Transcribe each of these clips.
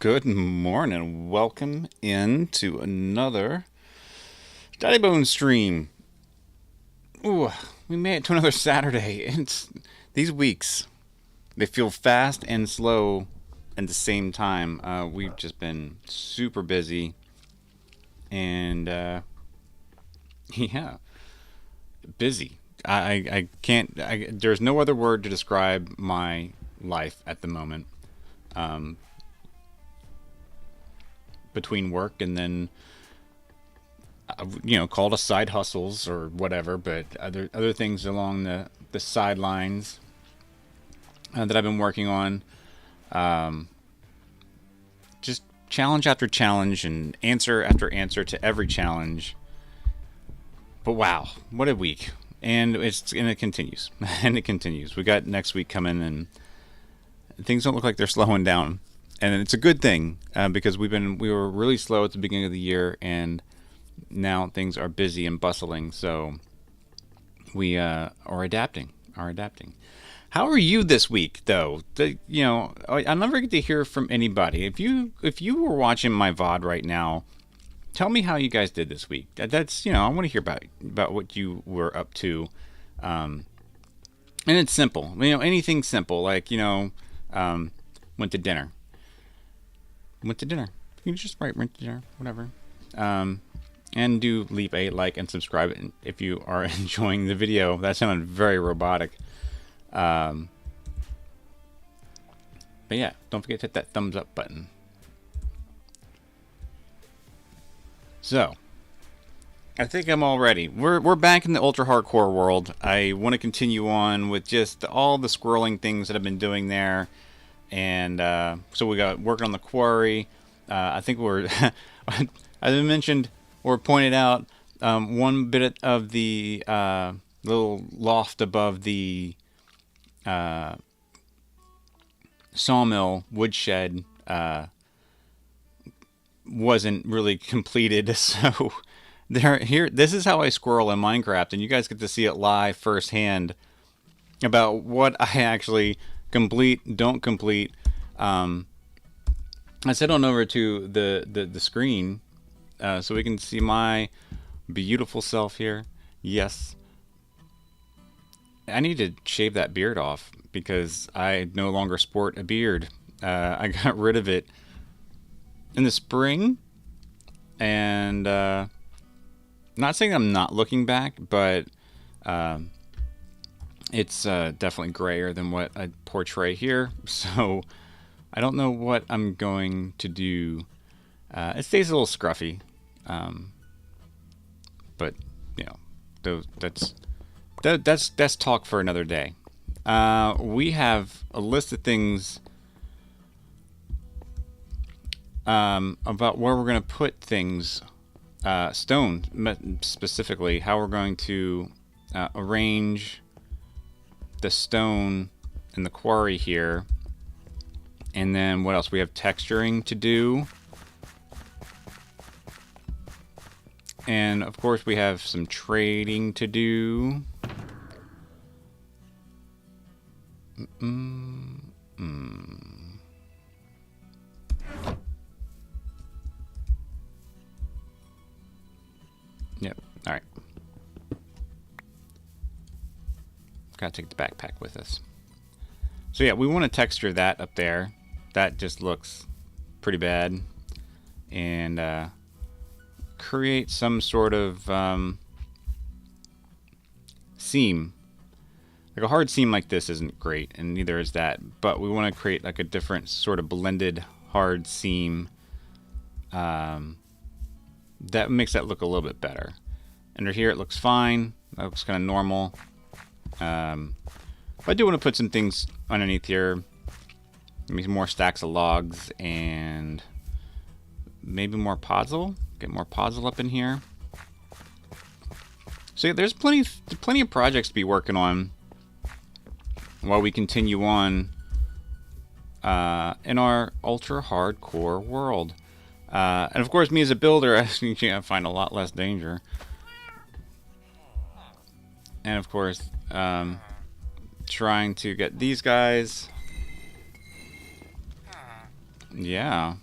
Good morning. Welcome in to another Daddy Bones stream. Ooh, we made it to another Saturday. These weeks, they feel fast and slow at the same time. We've just been super busy, and yeah, busy. I can't. There's no other word to describe my life at the moment. Um, Between work and then called a side hustles or whatever, but other things along the sidelines that I've been working on. Just challenge after challenge and answer after answer to every challenge. But wow, what a week! And it continues, and it continues. We got next week coming, and things don't look like they're slowing down. And it's a good thing because we were really slow at the beginning of the year, and now things are busy and bustling. So we are adapting. How are you this week, though? I never get to hear from anybody. If you were watching my VOD right now, tell me how you guys did this week. That's I want to hear about what you were up to. And it's simple. Anything simple like went to dinner. You can just write went to dinner, whatever. And do leave a like and subscribe if you are enjoying the video. That sounded very robotic. But yeah, don't forget to hit that thumbs up button. So, I think I'm all ready. We're back in the ultra hardcore world. I want to continue on with just all the squirreling things that I've been doing there. And so we got working on the quarry. I think we're, as I mentioned or pointed out, one bit of the little loft above the sawmill woodshed wasn't really completed. So this is how I squirrel in Minecraft, and you guys get to see it live firsthand about what I actually don't complete. Let's head on over to the screen so we can see my beautiful self here. Yes. I need to shave that beard off because I no longer sport a beard. I got rid of it in the spring, and not saying I'm not looking back, but it's definitely grayer than what I portray here, so I don't know what I'm going to do. It stays a little scruffy, but that's talk for another day. We have a list of things about where we're going to put things, stone specifically, how we're going to arrange the stone in the quarry here. And then what else? We have texturing to do. And of course we have some trading to do. Yep, alright. Gotta take the backpack with us. So yeah, we want to texture that up there. That just looks pretty bad. And create some sort of seam. Like a hard seam like this isn't great, and neither is that. But we want to create like a different sort of blended hard seam. That makes that look a little bit better. Under here it looks fine. That looks kind of normal. But I do want to put some things underneath here. Maybe more stacks of logs and maybe more podzol. Get more podzol up in here. So yeah, there's plenty of projects to be working on while we continue on in our ultra hardcore world. And of course, me as a builder, I find a lot less danger. And of course, trying to get these guys. Yeah,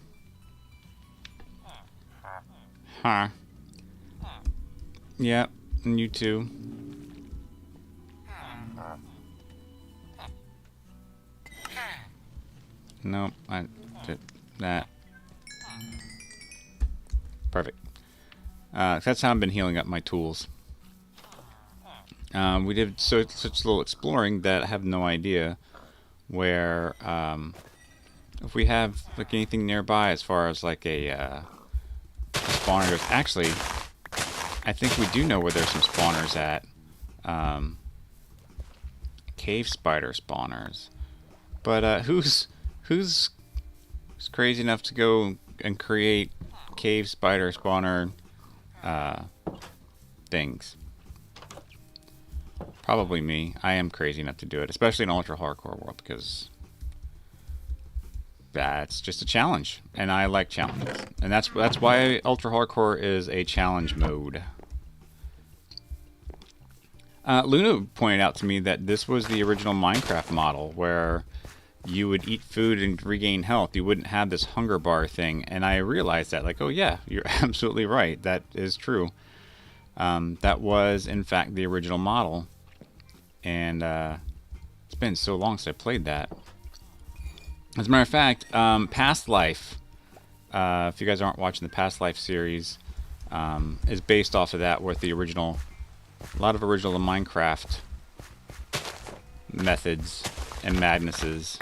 Huh. Yep, and you too. Nope, I did that. Perfect. That's how I've been healing up my tools. We did such little exploring that I have no idea where, if we have like anything nearby as far as like a spawner goes. Actually, I think we do know where there's some spawners at. Cave spider spawners. But who's crazy enough to go and create cave spider spawner things? Probably me. I am crazy enough to do it, especially in ultra hardcore world, because that's just a challenge, and I like challenges, and that's why ultra hardcore is a challenge mode. Luna pointed out to me that this was the original Minecraft model, where you would eat food and regain health. You wouldn't have this hunger bar thing, and I realized that, like, oh yeah, you're absolutely right. That is true. That was, in fact, the original model, and it's been so long since I played that. As a matter of fact, Past Life, if you guys aren't watching the Past Life series, is based off of that, with the original, a lot of original Minecraft methods and madnesses.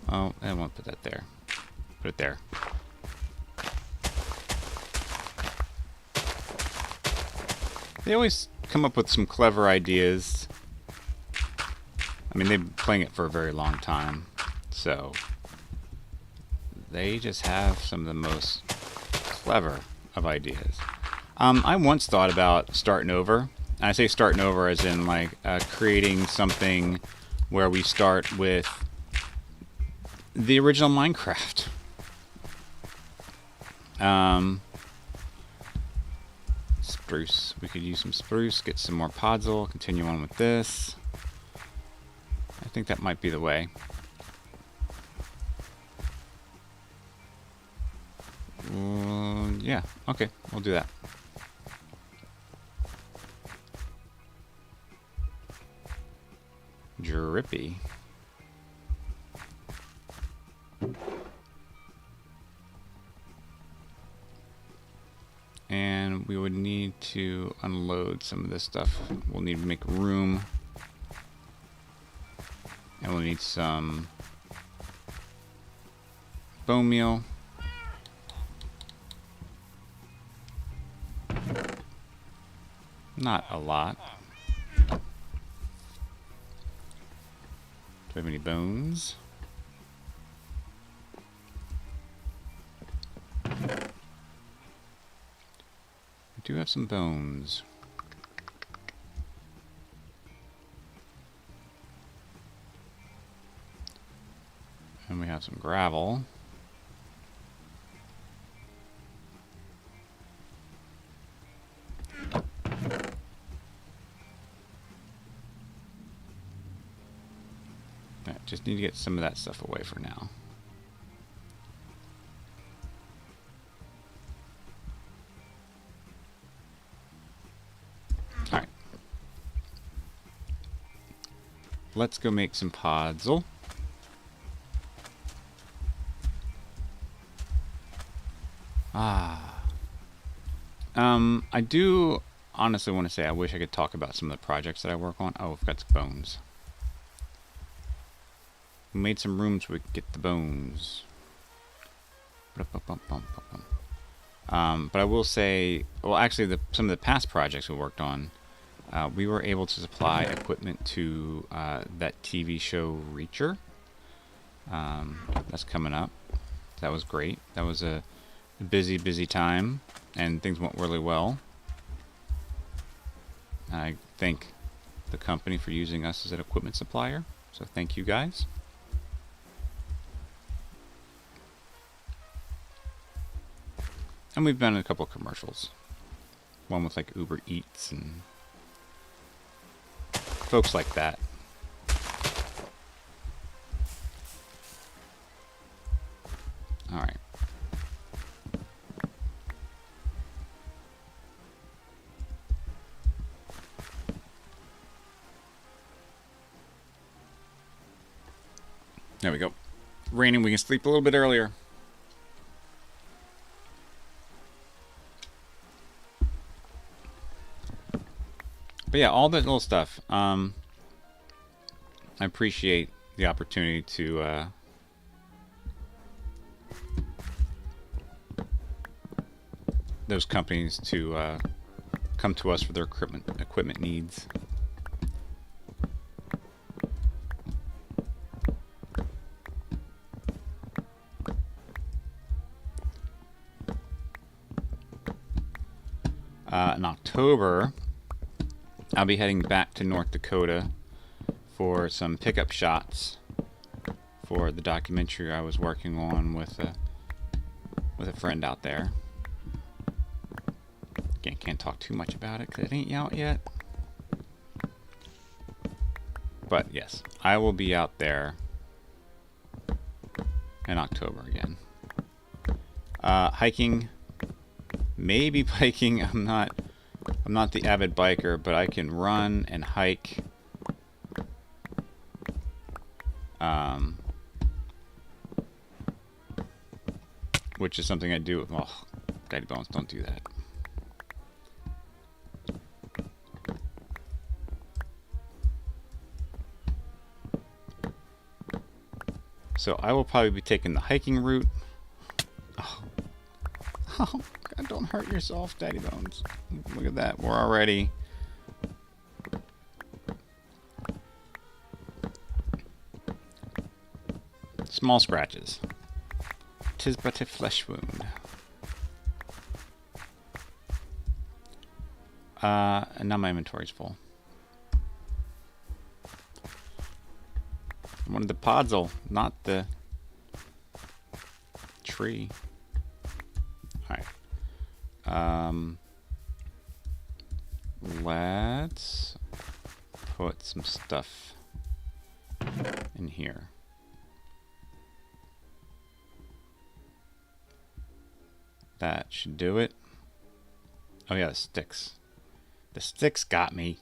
Oh, I won't put that there. Put it there. They always come up with some clever ideas. I mean, they've been playing it for a very long time, so they just have some of the most clever of ideas. I once thought about starting over. And I say starting over as in like creating something where we start with the original Minecraft. Spruce. We could use some spruce, get some more podzol, continue on with this. I think that might be the way. Yeah, okay, we'll do that. Drippy. And we would need to unload some of this stuff. We'll need to make room. And we'll need some bone meal. Not a lot. Do we have any bones? We do have some bones. And we have some gravel. Just need to get some of that stuff away for now. Alright. Let's go make some podzol. I do honestly want to say I wish I could talk about some of the projects that I work on. Oh, we've got some bones. We made some rooms where we could get the bones. But I will say, well, actually, some of the past projects we worked on, we were able to supply equipment to that TV show Reacher. That's coming up. That was great. That was a busy time, and things went really well. I thank the company for using us as an equipment supplier, so thank you guys. And we've done a couple of commercials. One with like Uber Eats and folks like that. All right. There we go. Raining, we can sleep a little bit earlier. But yeah, all that little stuff. I appreciate the opportunity to those companies to come to us for their equipment needs. In October, I'll be heading back to North Dakota for some pickup shots for the documentary I was working on with a friend out there. Again, can't talk too much about it because it ain't out yet. But yes, I will be out there in October again. Hiking, maybe biking. I'm not the avid biker, but I can run and hike. Which is something I do. Oh, Daddy Bones, don't do that. So I will probably be taking the hiking route. Oh, God, don't hurt yourself, Daddy Bones. Look at that. We're already... Small scratches. 'Tis but a flesh wound. And now my inventory's full. I wanted the podzol, not the tree. Alright. Let's put some stuff in here. That should do it. Oh yeah, the sticks. The sticks got me.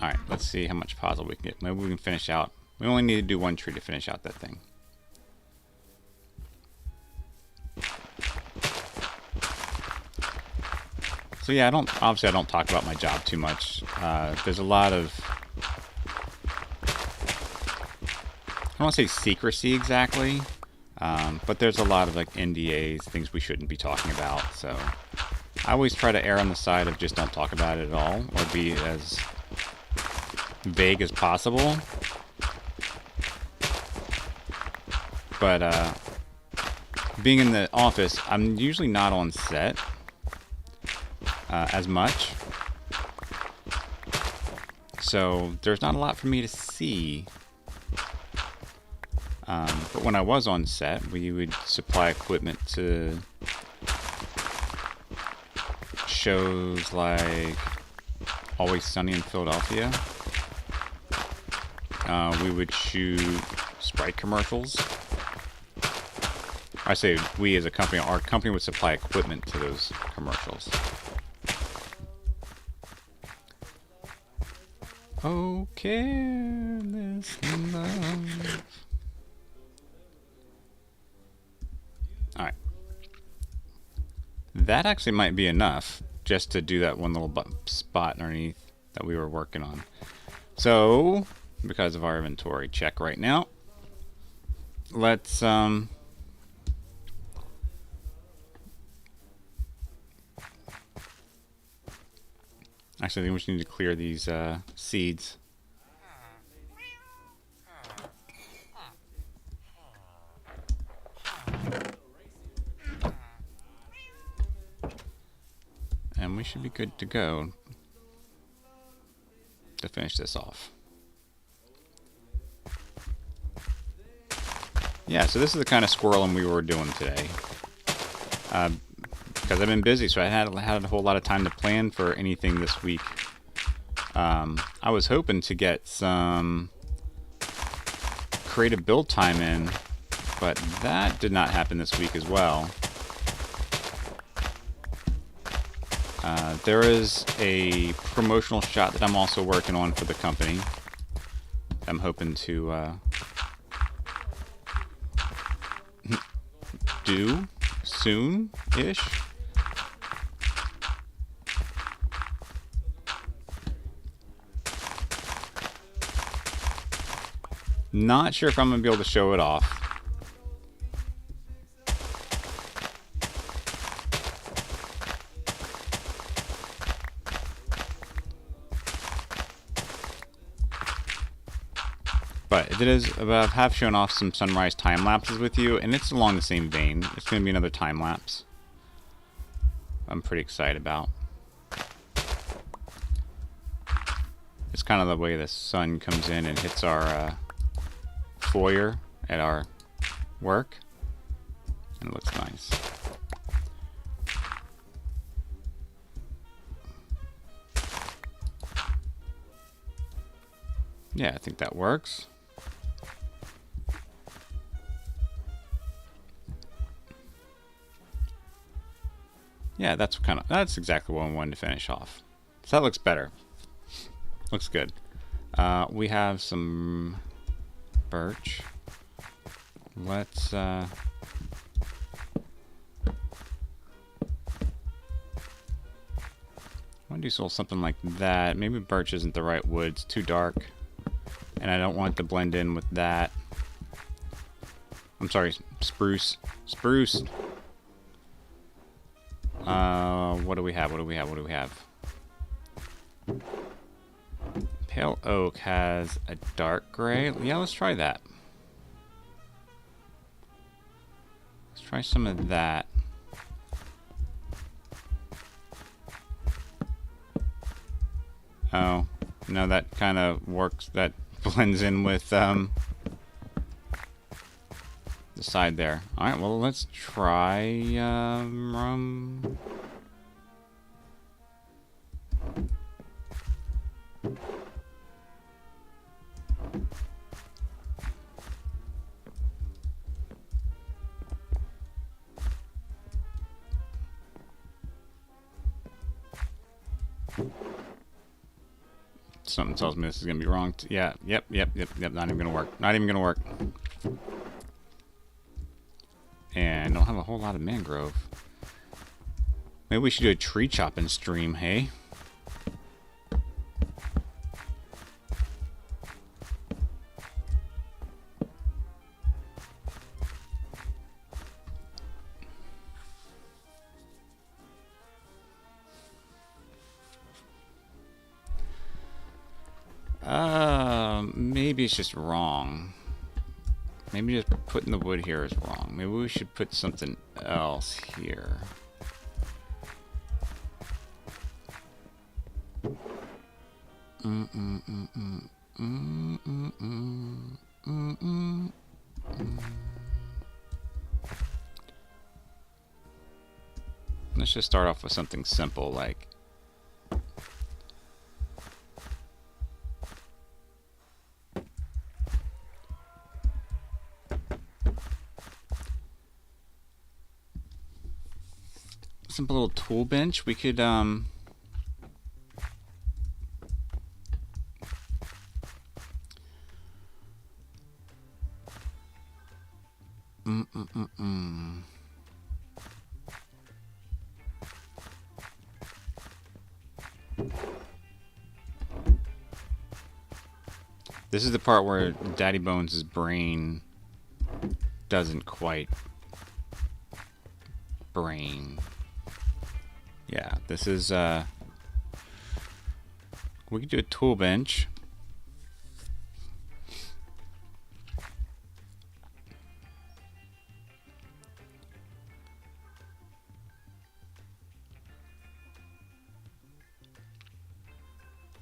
Alright, let's see how much podzol we can get. Maybe we can finish out. We only need to do one tree to finish out that thing. So yeah, obviously I don't talk about my job too much. There's a lot of, I don't want to say secrecy exactly, but there's a lot of like NDAs, things we shouldn't be talking about. So I always try to err on the side of just don't talk about it at all, or be as vague as possible. But being in the office, I'm usually not on set as much, so there's not a lot for me to see. But when I was on set, we would supply equipment to shows like Always Sunny in Philadelphia. We would shoot Sprite commercials. I say we as a company, our company would supply equipment to those commercials. Oh, careless love. Alright. That actually might be enough just to do that one little spot underneath that we were working on. So, because of our inventory check right now, let's actually, I think we just need to clear these seeds. And we should be good to go to finish this off. Yeah, so this is the kind of squirreling we were doing today. Because I've been busy, so I had a whole lot of time to plan for anything this week. I was hoping to get some creative build time in But that did not happen this week as well. There is a promotional shot that I'm also working on for the company. I'm hoping to do soon-ish. Not sure if I'm going to be able to show it off. But it is, I have shown off some sunrise time lapses with you, and it's along the same vein. It's going to be another time lapse. I'm pretty excited about. It's kind of the way the sun comes in and hits our foyer at our work, and it looks nice. Yeah, I think that works. Yeah, that's exactly what I wanted to finish off. So that looks better. Looks good. We have some birch. Let's I want to do something like that. Maybe birch isn't the right wood. It's too dark, and I don't want it to blend in with that. I'm sorry, spruce. Spruce. What do we have? What do we have? What do we have? Pale oak has a dark gray. Yeah, let's try that. Let's try some of that. Oh, no, that kind of works. That blends in with the side there. All right, well, let's try something tells me this is gonna be wrong. Yeah, yep. Not even gonna work. Not even gonna work. And don't have a whole lot of mangrove. Maybe we should do a tree chopping stream, hey? Maybe it's just wrong. Maybe just putting the wood here is wrong. Maybe we should put something else here. Let's just start off with something simple like simple little tool bench. We could This is the part where Daddy Bones' brain doesn't quite brain. Yeah, this is we could do a tool bench.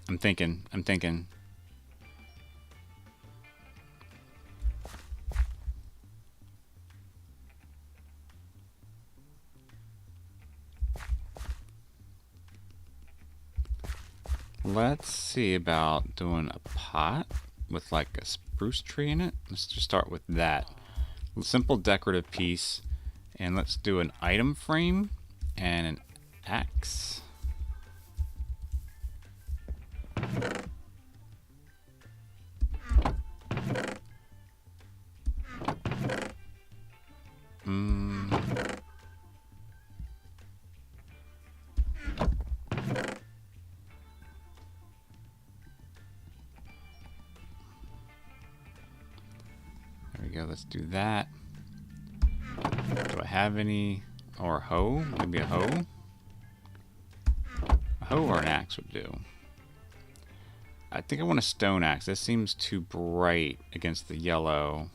I'm thinking. Let's see about doing a pot with like a spruce tree in it. Let's just start with that. A simple decorative piece. And let's do an item frame and an axe. There we go, let's do that. Do I have any? Or a hoe? Maybe a hoe? A hoe or an axe would do. I think I want a stone axe. This seems too bright against the yellow.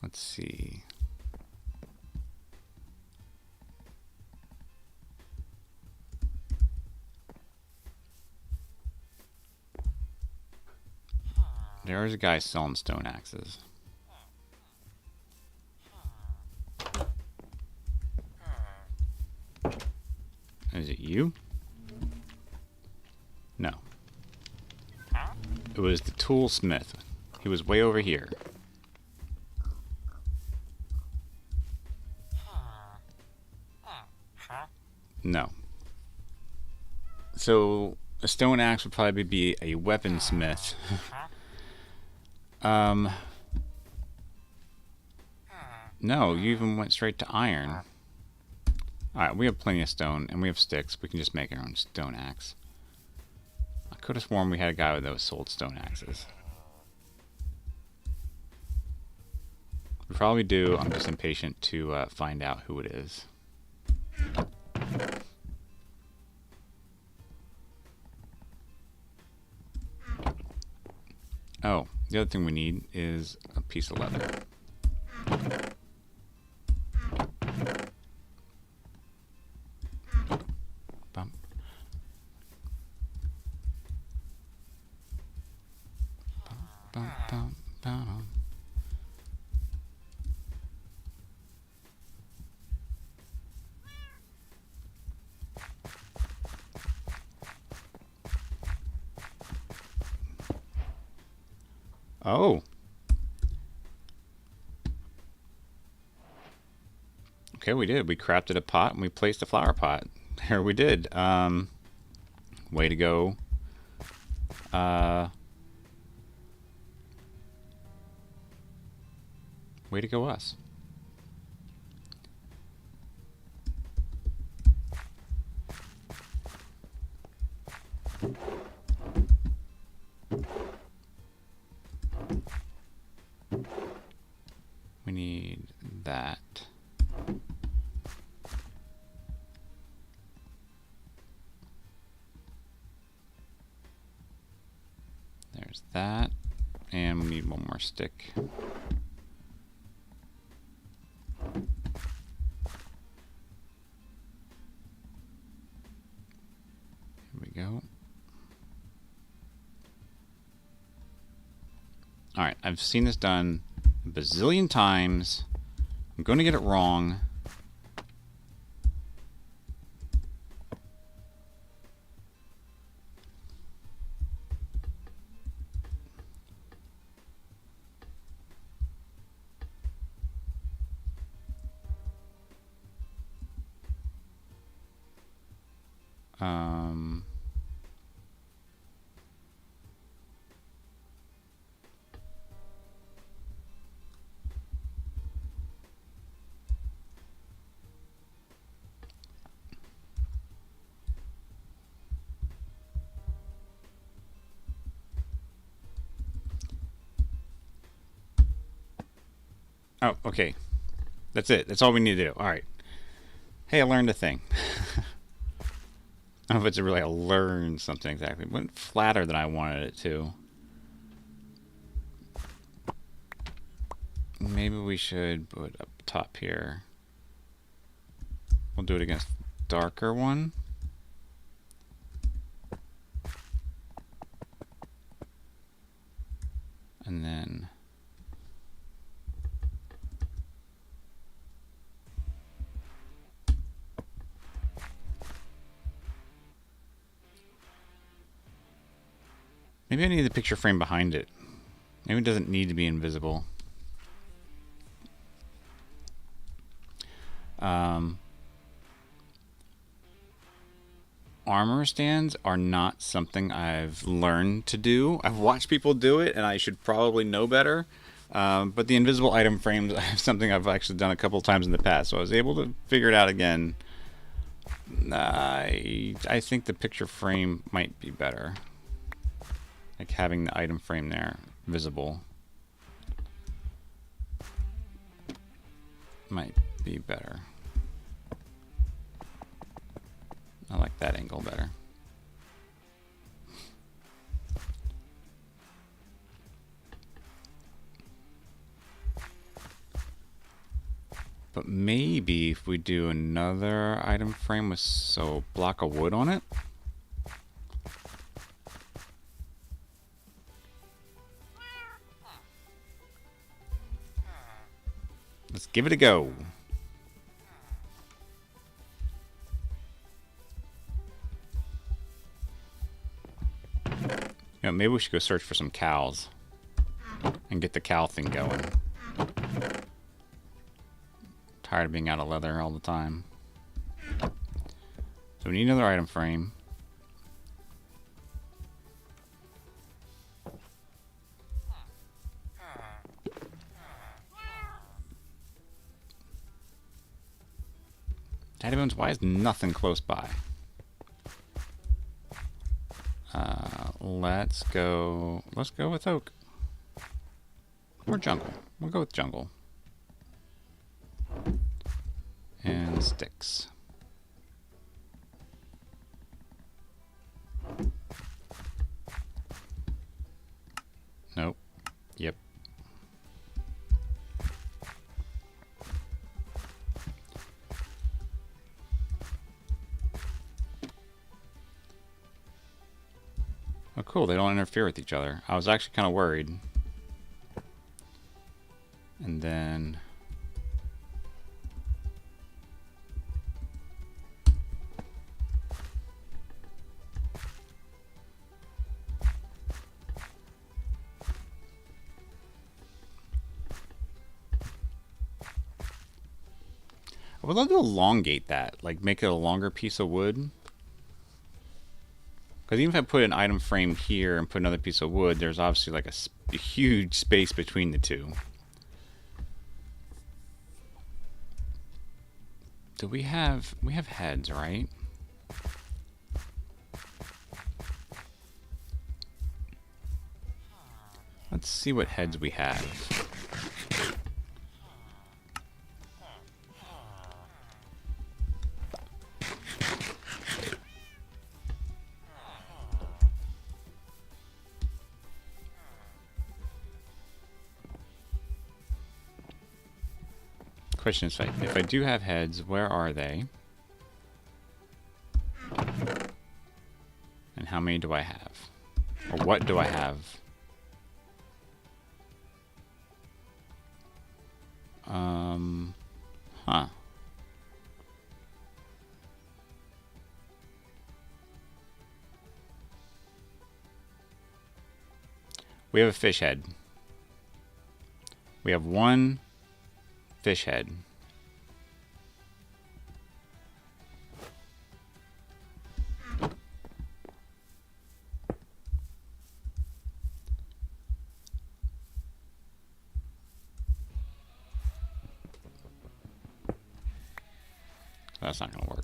Let's see. There's a guy selling stone axes. Is it you? No. It was the toolsmith. He was way over here. No. So a stone axe would probably be a weaponsmith. No, you even went straight to iron. Alright, we have plenty of stone, and we have sticks. We can just make our own stone axe. I could have sworn we had a guy that sold stone axes. We probably do. I'm just impatient to find out who it is. Oh, the other thing we need is a piece of leather. Bump. Bump, bump, bump, bump. Oh. Okay, we did. We crafted a pot and we placed a flower pot. There we did. Way to go. Way to go us. We need that. There's that. And we need one more stick. Here we go. Alright, I've seen this done a bazillion times. I'm going to get it wrong. Oh, okay. That's it. That's all we need to do. All right. Hey, I learned a thing. I don't know if it's really I learned something exactly. It went flatter than I wanted it to. Maybe we should put up top here. We'll do it against darker one. And then Maybe I need the picture frame behind it. Maybe it doesn't need to be invisible. Armor stands are not something I've learned to do. I've watched people do it, and I should probably know better. But the invisible item frames is something I've actually done a couple times in the past, so I was able to figure it out again. I think the picture frame might be better. Like having the item frame there visible might be better. I like that angle better. But maybe if we do another item frame with a block of wood on it. Let's give it a go. You know, maybe we should go search for some cows and get the cow thing going. Tired of being out of leather all the time. So we need another item frame. Daddybones, why is nothing close by? Let's go with oak. Or jungle. We'll go with jungle. And sticks. Nope. Yep. Oh, cool. They don't interfere with each other. I was actually kind of worried. And then... I would love to elongate that. Like, make it a longer piece of wood. Because even if I put an item frame here and put another piece of wood, there's obviously like a huge space between the two. Do we have heads, right? Let's see what heads we have. Question is, if I do have heads, where are they? And how many do I have? Or what do I have? Huh. We have a fish head. We have one fish head. That's not going to work.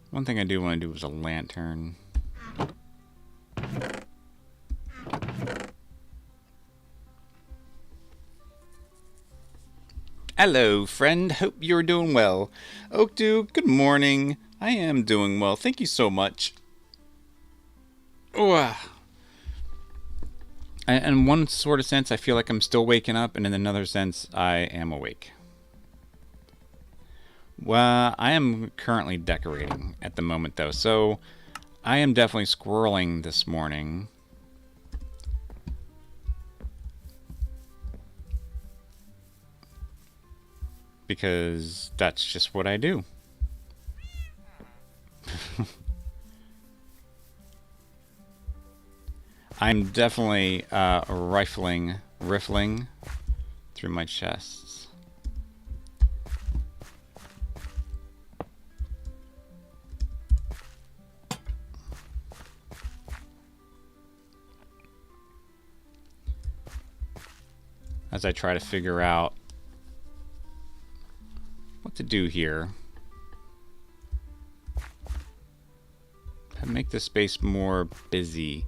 One thing I do want to do is a lantern. Hello, friend. Hope you're doing well. Oakdew, good morning. I am doing well. Thank you so much. Oh, in one sort of sense, I feel like I'm still waking up, and in another sense, I am awake. Well, I am currently decorating at the moment, though, so I am definitely squirreling this morning. Because that's just what I do. I'm definitely riffling through my chests. As I try to figure out what to do here. Make the space more busy.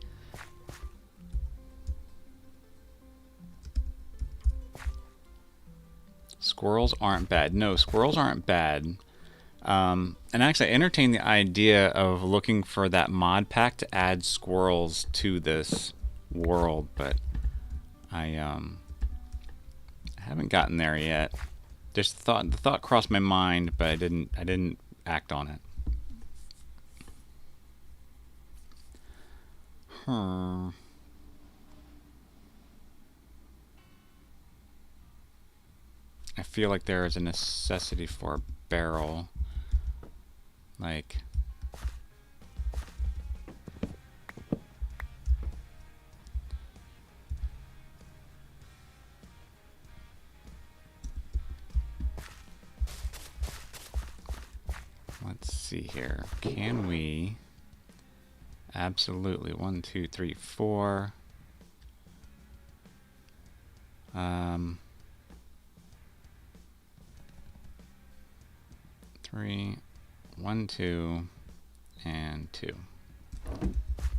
Squirrels aren't bad. No, squirrels aren't bad. And actually, I entertained the idea of looking for that mod pack to add squirrels to this world, but I haven't gotten there yet. Just the thought crossed my mind, but I didn't act on it. I feel like there is a necessity for a barrel. Like, let's see here. Can we? Absolutely. 1, 2, 3, 4. 3, 1, 2, and 2.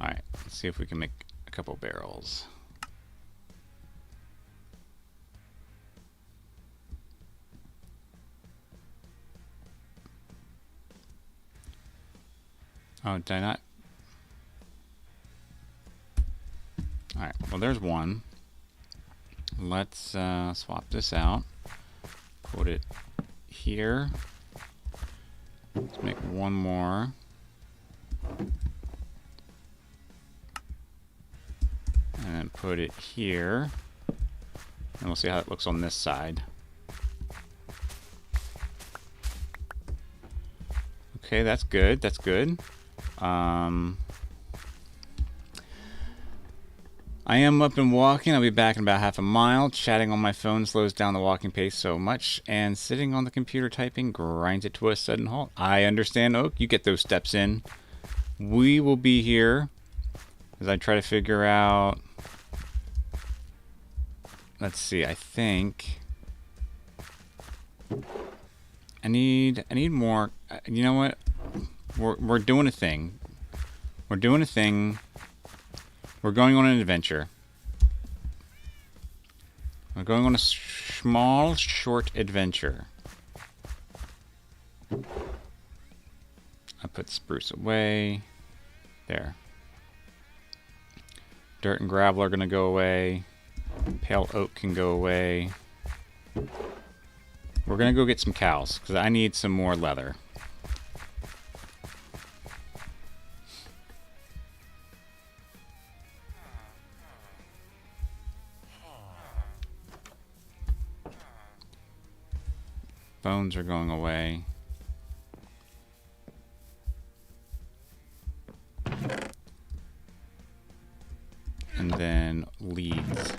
Alright, let's see if we can make a couple barrels. Oh, did I not? Alright, well there's one. Let's swap this out. Put it here. Let's make one more. And then put it here. And we'll see how it looks on this side. Okay, that's good. That's good. I am up and walking. I'll be back in about half a mile. Chatting on my phone slows down the walking pace so much, and sitting on the computer typing grinds it to a sudden halt. I understand, Oak. You get those steps in. We will be here as I try to figure out... Let's see, I think... I need more... You know what? We're doing a thing. We're doing a thing... We're going on an adventure. We're going on a small, short adventure. I put spruce away. There. Dirt and gravel are going to go away. Pale oak can go away. We're going to go get some cows, because I need some more leather. Bones are going away. And then leads.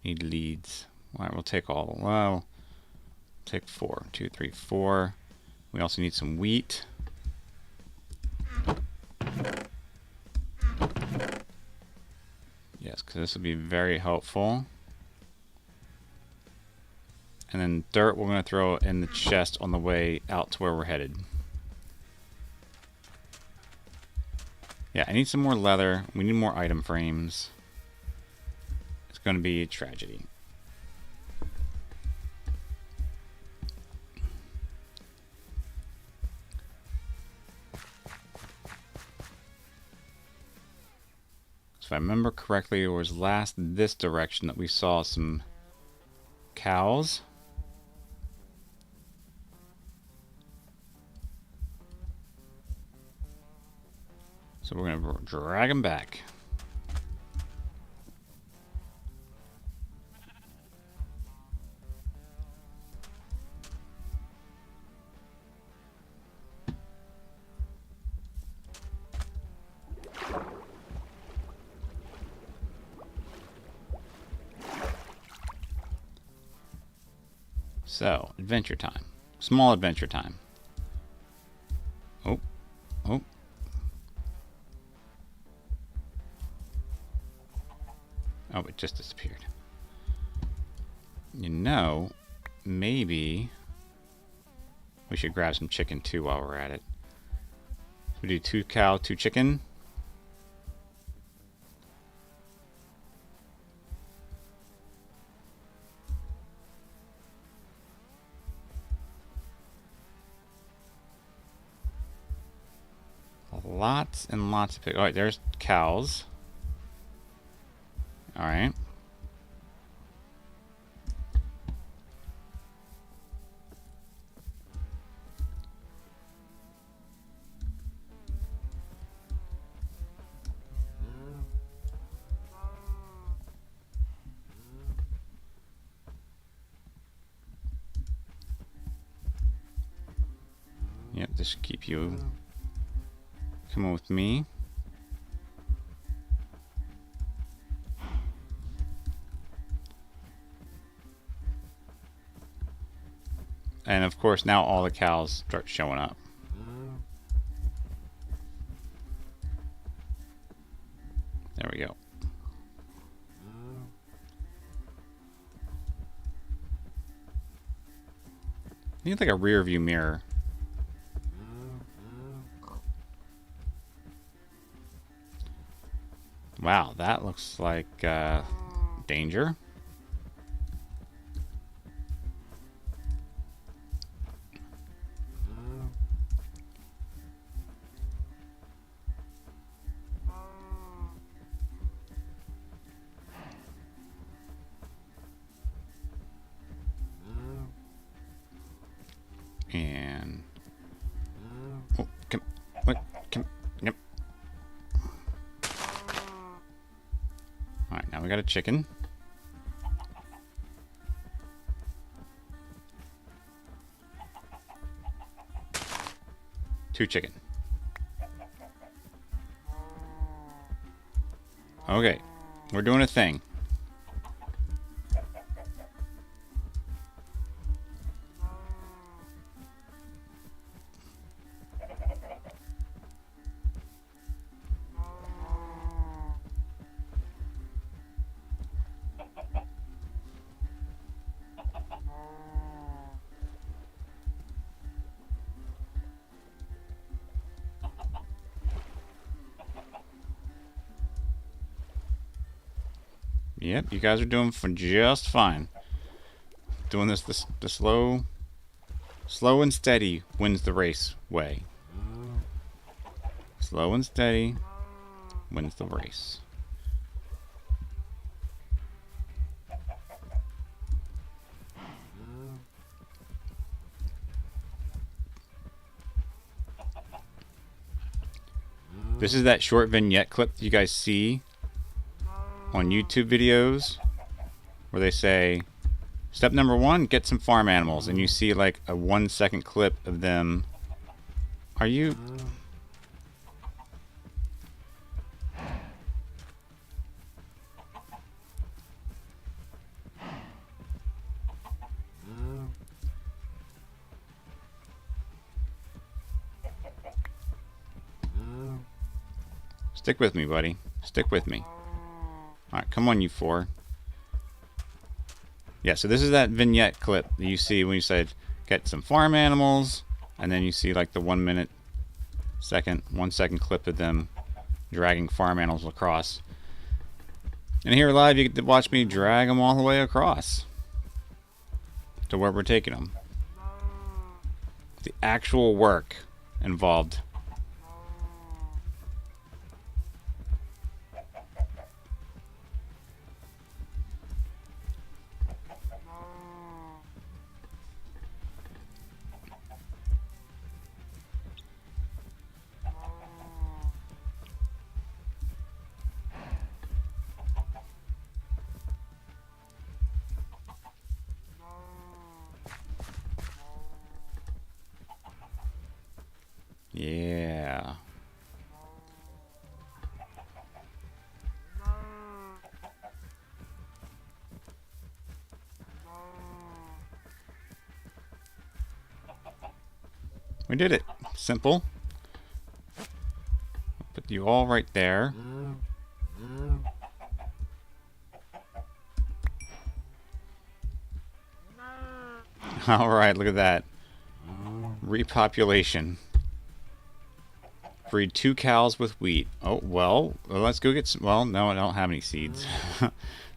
Need leads. Alright, we'll take all. Well, take 4. 2, 3, 4. We also need some wheat. Yes, because this will be very helpful. And then dirt we're going to throw in the chest on the way out to where we're headed. Yeah, I need some more leather. We need more item frames. It's going to be a tragedy. So if I remember correctly, it was last this direction that we saw some cows. So we're going to drag them back. So, adventure time. Small adventure time. Oh. Oh. Oh, it just disappeared. You know, maybe we should grab some chicken too while we're at it. We do 2 cow, 2 chicken. Lots and lots of pigs. Alright, there's cows. Alright. Yep, just keep you coming with me. And of course, now all the cows start showing up. There we go. I think it's like a rear view mirror. Wow, that looks like danger. And oh, come, what, come, yep. All right, now we got a chicken. Two chicken. Okay, we're doing a thing. Yep, you guys are doing just fine. Doing this the slow and steady wins the race way. Slow and steady wins the race. This is that short vignette clip that you guys see on YouTube videos where they say, step number 1, get some farm animals, and you see like a 1-second clip of them. Are you... Stick with me, buddy. Stick with me. Alright, come on, you 4. Yeah, so this is that vignette clip that you see when you said get some farm animals, and then you see like the 1 second clip of them dragging farm animals across. And here live, you get to watch me drag them all the way across to where we're taking them. The actual work involved. Yeah. We did it. Simple. Put you all right there. All right, look at that. Repopulation. Breed 2 cows with wheat. Oh, well, let's go get some. Well, no, I don't have any seeds. So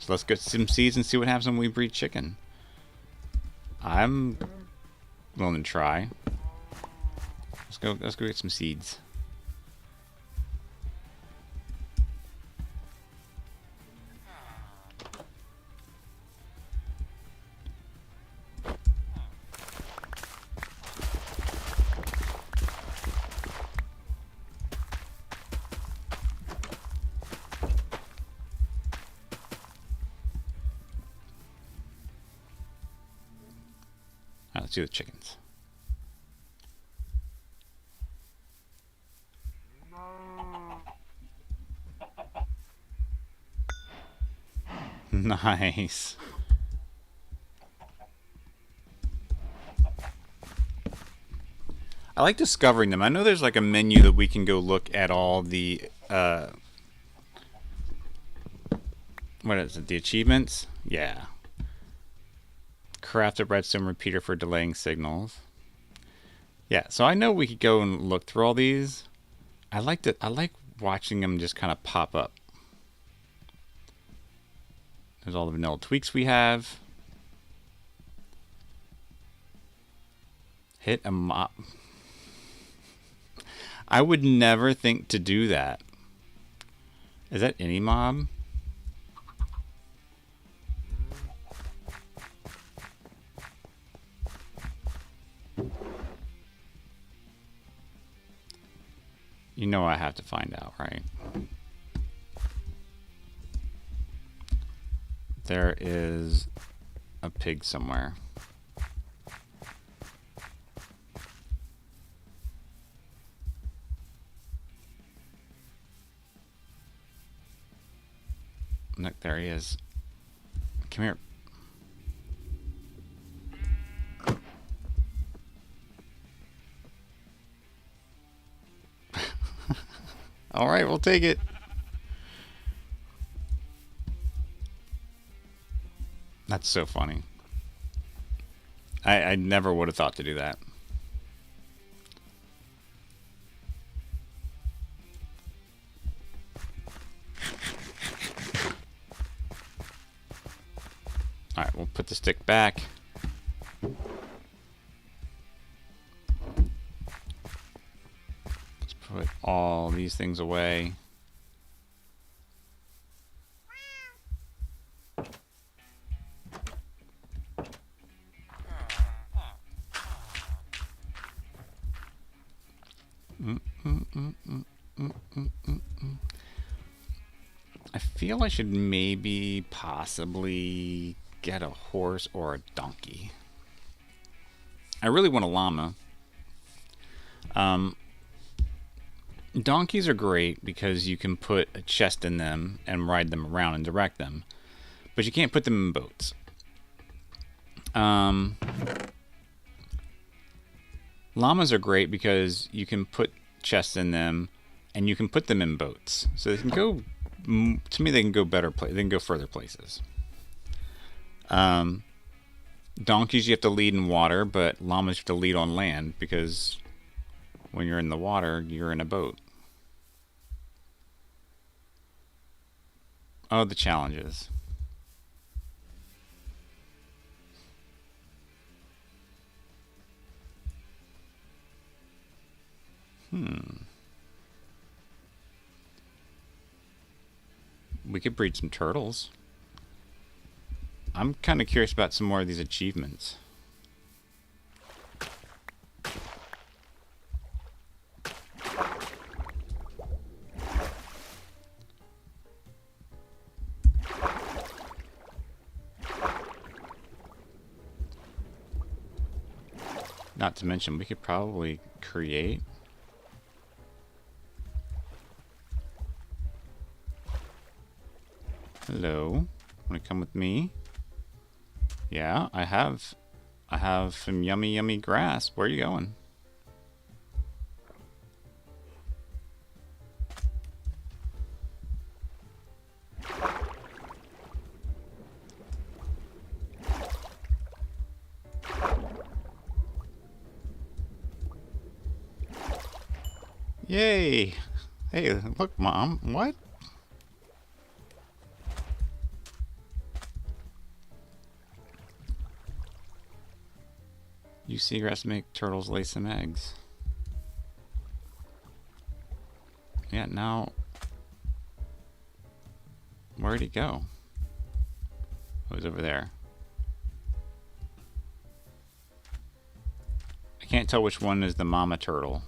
let's get some seeds and see what happens when we breed chicken. I'm willing to try. Let's go get some seeds. Alright, let's do the chickens. Nice. I like discovering them. I know there's like a menu that we can go look at all the what is it? The achievements? Yeah. Craft a redstone repeater for delaying signals. Yeah, so I know we could go and look through all these. I like watching them just kind of pop up. There's all the vanilla tweaks we have. Hit a mob. I would never think to do that. Is that any mob? You know I have to find out, right? There is a pig somewhere. Look, there he is. Come here. All right, we'll take it. That's so funny. I never would have thought to do that. All right, we'll put the stick back. Let's put all these things away. I feel I should maybe possibly get a horse or a donkey. I really want a llama. Donkeys are great because you can put a chest in them and ride them around and direct them, but you can't put them in boats. Llamas are great because you can put chests in them and you can put them in boats, so they can go. To me, they can go better. They can go further places. Donkeys you have to lead in water, but llamas you have to lead on land because when you're in the water, you're in a boat. Oh, the challenges. We could breed some turtles. I'm kind of curious about some more of these achievements. Not to mention, we could probably create Hello. Wanna come with me? Yeah, I have some yummy, yummy grass. Where are you going? Yay! Hey, look, Mom. What? You seagrass make turtles lay some eggs. Yeah, now... Where'd he go? Oh, he's over there. I can't tell which one is the mama turtle.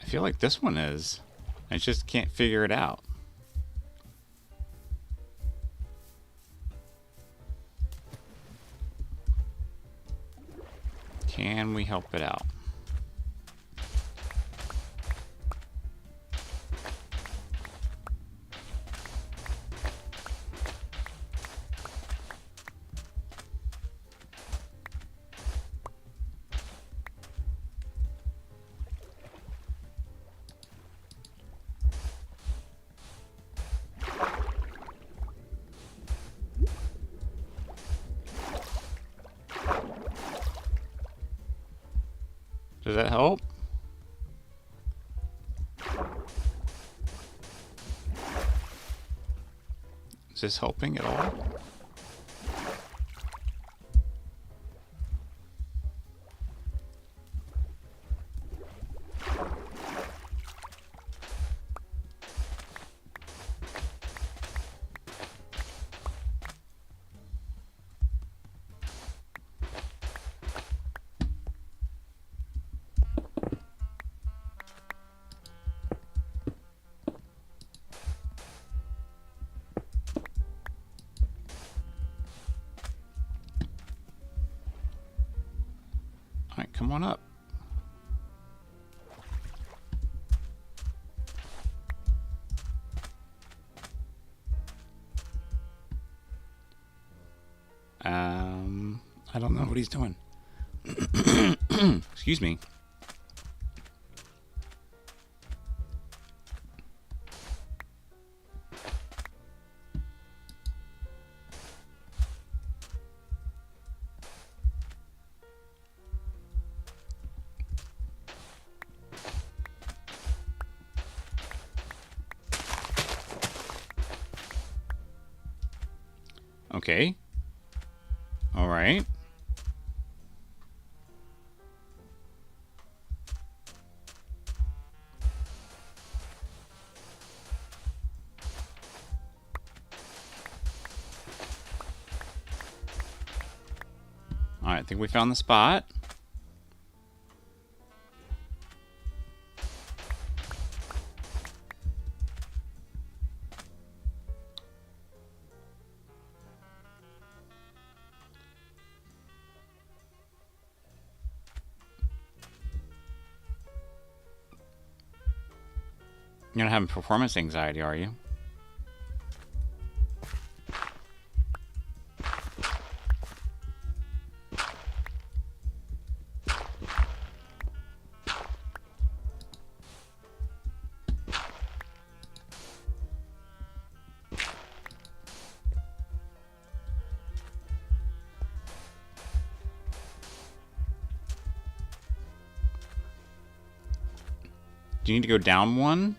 I feel like this one is. I just can't figure it out. Can we help it out? Does that help? Is this helping at all? Alright, come on up. I don't know what he's doing. Excuse me. Okay. All right. All right, I think we found the spot. You're not having performance anxiety, are you? Do you need to go down one?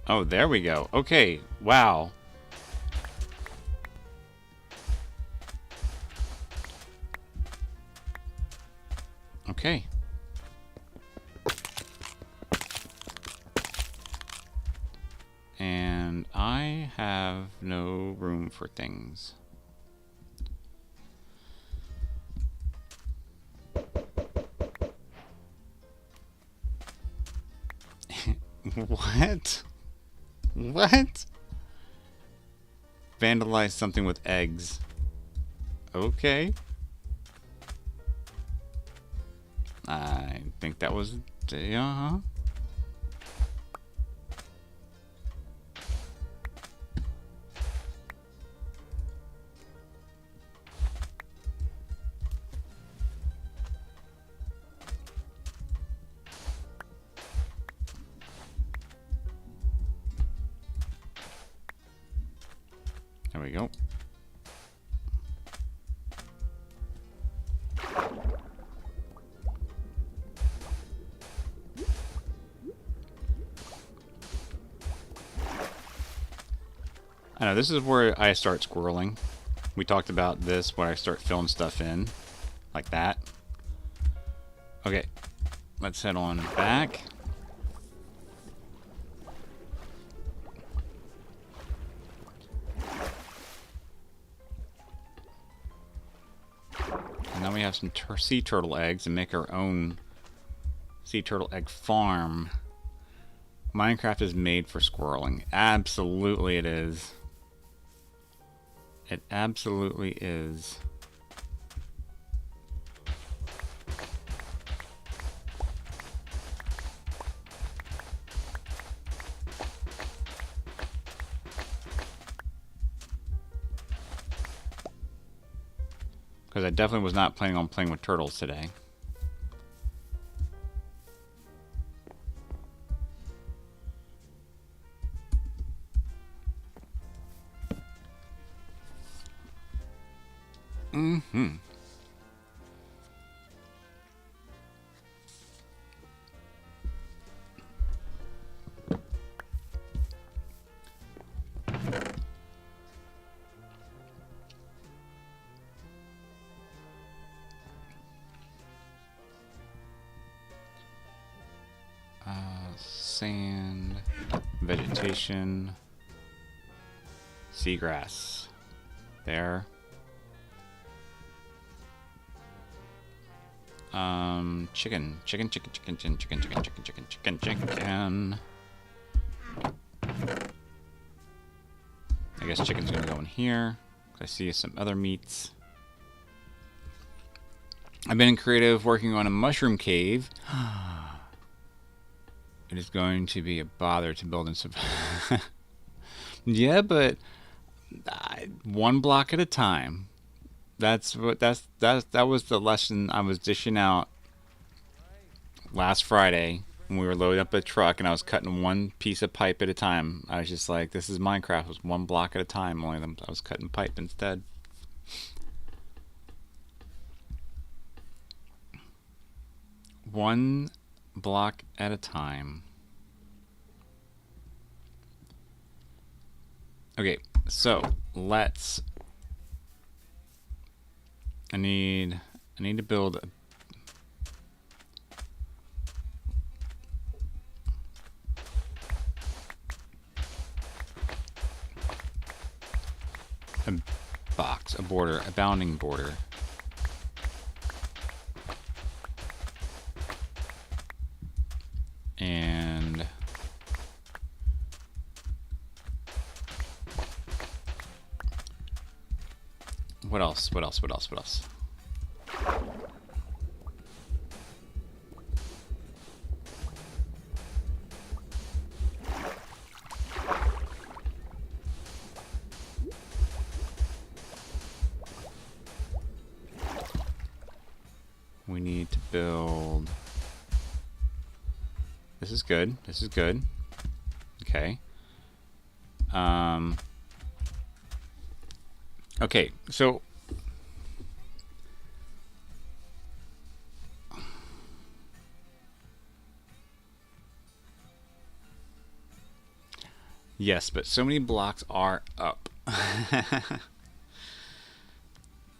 Oh, there we go. Okay, wow. Okay. And I have no room for things. What? What? Vandalize something with eggs. Okay. I think that was... uh-huh. There we go. I know, this is where I start squirreling. We talked about this, where I start filling stuff in. Like that. Okay. Let's head on back. And now we have some sea turtle eggs and make our own sea turtle egg farm. Minecraft is made for squirreling. Absolutely it is. It absolutely is. Because I definitely was not planning on playing with turtles today. Mm-hmm. Sand, vegetation, seagrass. There. Chicken. I guess chicken's gonna go in here. I see some other meats. I've been in creative working on a mushroom cave. It is going to be a bother to build and survive. Yeah, but one block at a time. That was the lesson I was dishing out last Friday when we were loading up a truck and I was cutting one piece of pipe at a time. I was just like, this is Minecraft. It was one block at a time. Only I was cutting pipe instead. One block at a time. Okay, so let's... I need to build a box, a border, a bounding border. And what else? We need to build... This is good. Okay. Okay, so... Yes, but so many blocks are up.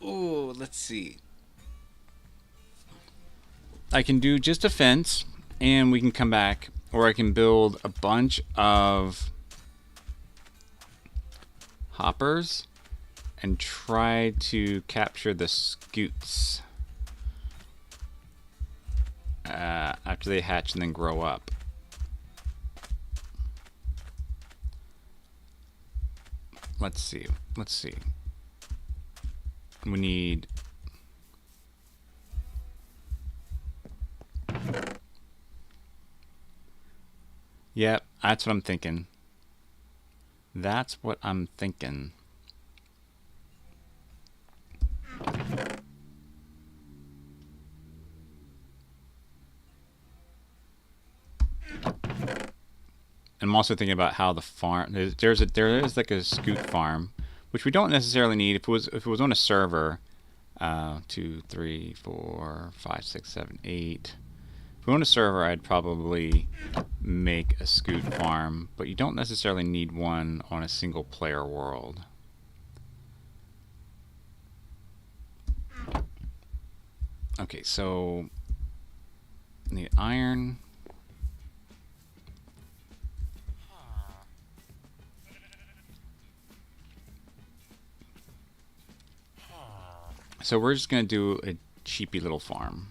Ooh, let's see. I can do just a fence, and we can come back, or I can build a bunch of hoppers and try to capture the scoots after they hatch and then grow up. Let's see. We need... Yep, that's what I'm thinking. That's what I'm thinking. I'm also thinking about how the farm... There is like a scoot farm, which we don't necessarily need. If it was on a server, 2, 3, 4, 5, 6, 7, 8. If we were on a server, I'd probably make a scoot farm, but you don't necessarily need one on a single player world. Okay, so I need iron. So we're just gonna do a cheapy little farm.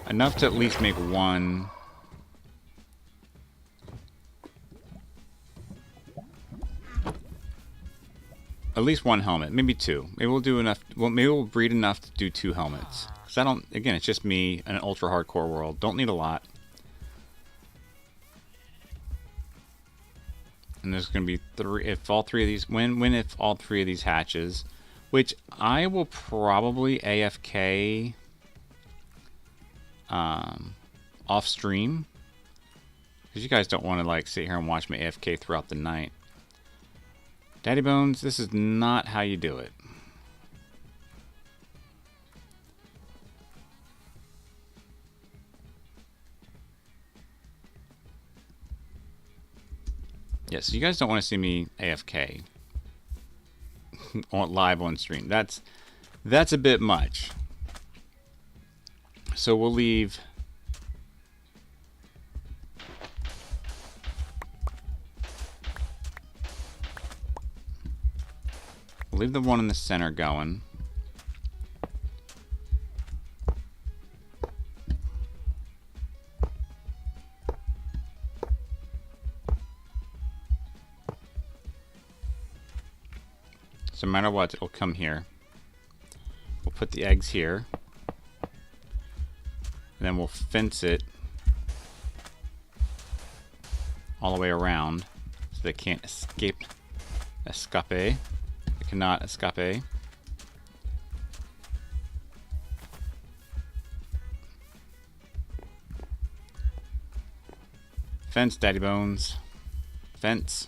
Enough to at least make one. At least one helmet, maybe two. Maybe we'll do enough. Well, maybe we'll breed enough to do 2 helmets. Because I don't. Again, it's just me in an ultra hardcore world. Don't need a lot. And there's gonna be 3. If all 3 of these, if all 3 of these hatches, which I will probably AFK off stream, because you guys don't want to like sit here and watch me AFK throughout the night. Daddy Bones, this is not how you do it. Yes, you guys don't want to see me AFK live on stream. That's a bit much. So we'll leave. We'll leave the one in the center going. So no matter what, it'll come here. We'll put the eggs here. And then we'll fence it all the way around so they can't escape. They cannot escape. Fence, Daddy Bones. Fence.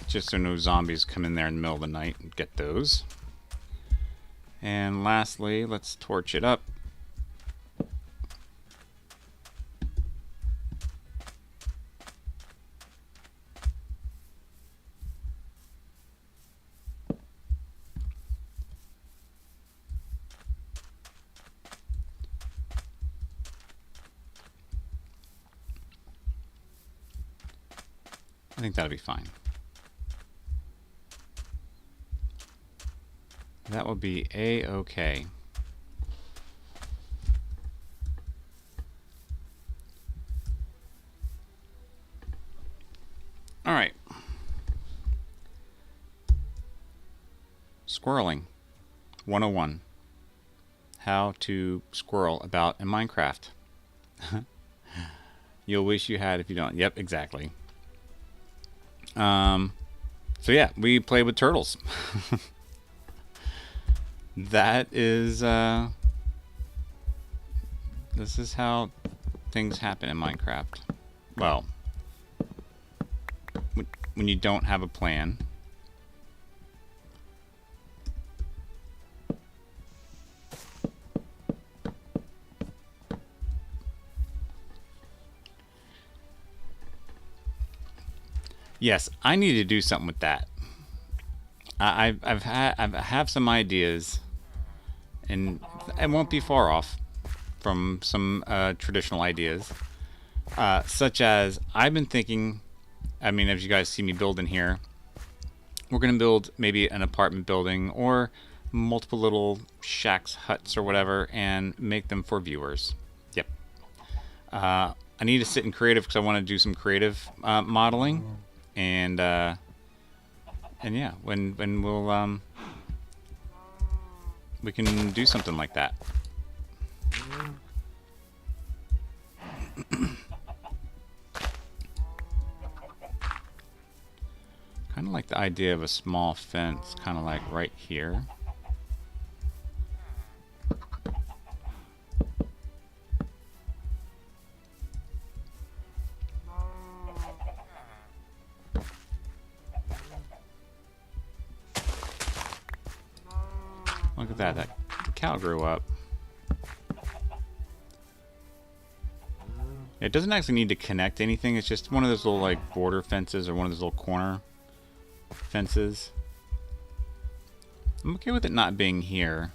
Just so no zombies come in there in the middle of the night and get those. And lastly, let's torch it up. I think that'll be fine. That will be A-okay. All right. Squirreling. 101. How to squirrel about in Minecraft. You'll wish you had if you don't. Yep, exactly. So yeah, we play with turtles. That is, this is how things happen in Minecraft. Well, when you don't have a plan. Yes, I need to do something with that. I have some ideas, and it won't be far off from some traditional ideas, such as I've been thinking. I mean, as you guys see me building here, we're gonna build maybe an apartment building or multiple little shacks, huts, or whatever, and make them for viewers. Yep. I need to sit in creative because I want to do some creative modeling. And yeah, when we'll we can do something like that. Kind of like the idea of a small fence, kind of like right here. Look at that, that cow grew up. It doesn't actually need to connect anything, it's just one of those little like border fences or one of those little corner fences. I'm okay with it not being here.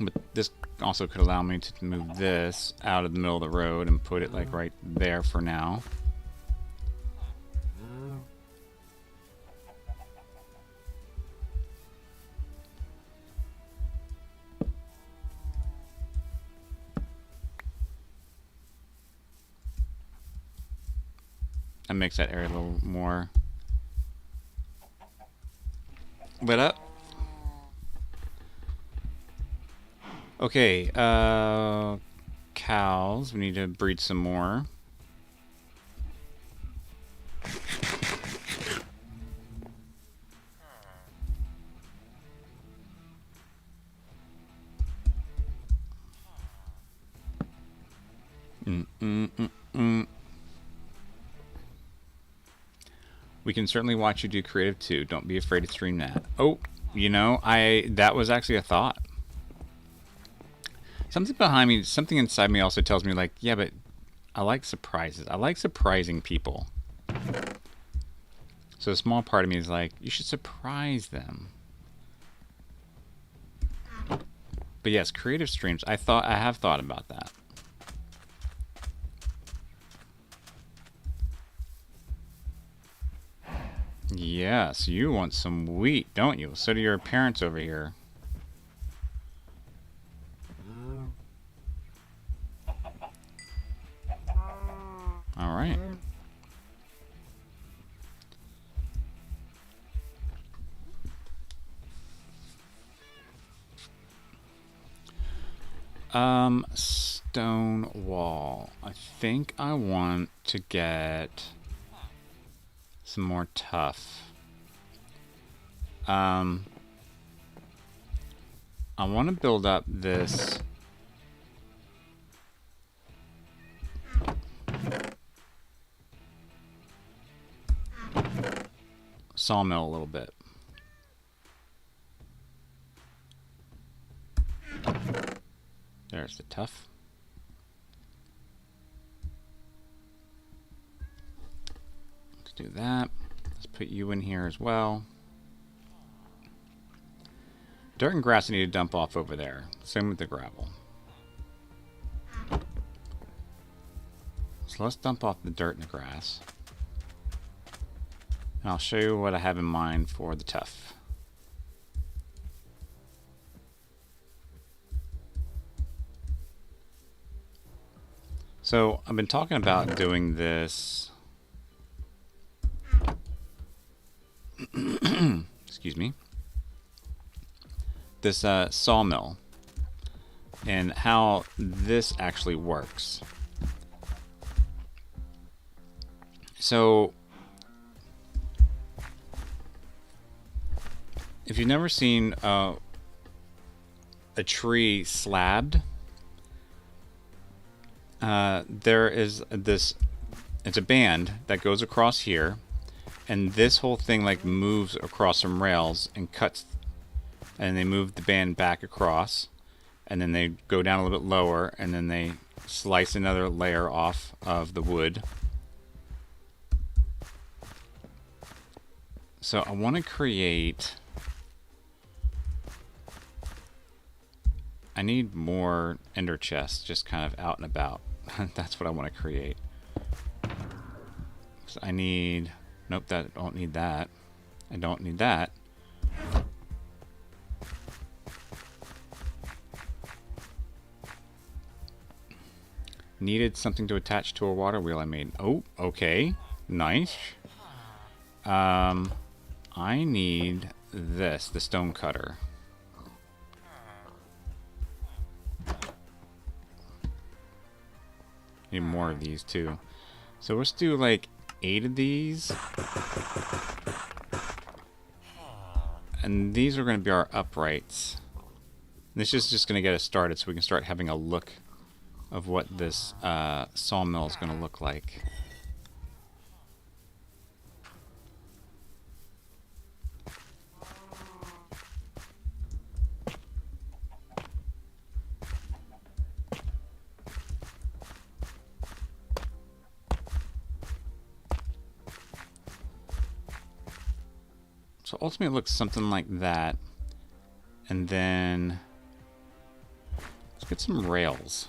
But this also could allow me to move this out of the middle of the road and put it like right there for now. That makes that area a little more lit up. Okay, cows. We need to breed some more. We can certainly watch you do creative too. Don't be afraid to stream that. Oh, you know, that was actually a thought. Something behind me, something inside me also tells me like, yeah, but I like surprises. I like surprising people. So a small part of me is like, you should surprise them. But yes, creative streams. I have thought about that. Yes, you want some wheat, don't you? So do your parents over here. All right. Stone wall. I think I want to get some more tough. I want to build up this sawmill a little bit. There's the tough. Let's do that. Let's put you in here as well. Dirt and grass I need to dump off over there. Same with the gravel. So let's dump off the dirt and the grass. And I'll show you what I have in mind for the tough. So I've been talking about doing this. Excuse me. this sawmill and how this actually works. So if you've never seen a tree slabbed, there is this, it's a band that goes across here, and this whole thing like moves across some rails and cuts, and they move the band back across, and then they go down a little bit lower, and then they slice another layer off of the wood. So I want to create, I need more ender chests just kind of out and about. That's what I want to create. So I need, nope, that, I don't need that. I don't need that. Needed something to attach to a water wheel I made. Oh, okay. Nice. I need this, the stone cutter. Need more of these too. So let's do like 8 of these. And these are going to be our uprights. This is just going to get us started so we can start having a look of what this sawmill is going to look like. So ultimately it looks something like that. And then let's get some rails.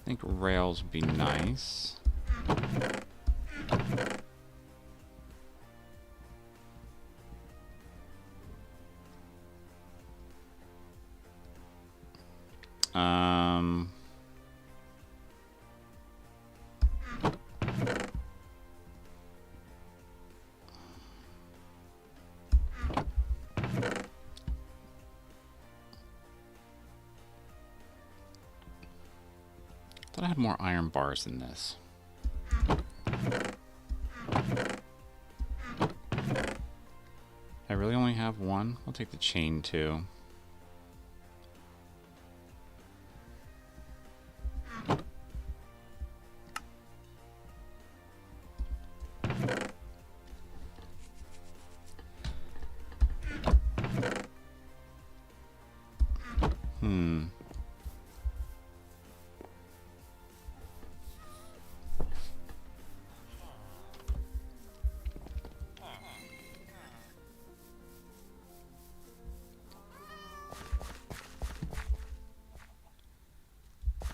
I think rails would be nice. Thought I had more iron bars than this. I really only have one. I'll take the chain too.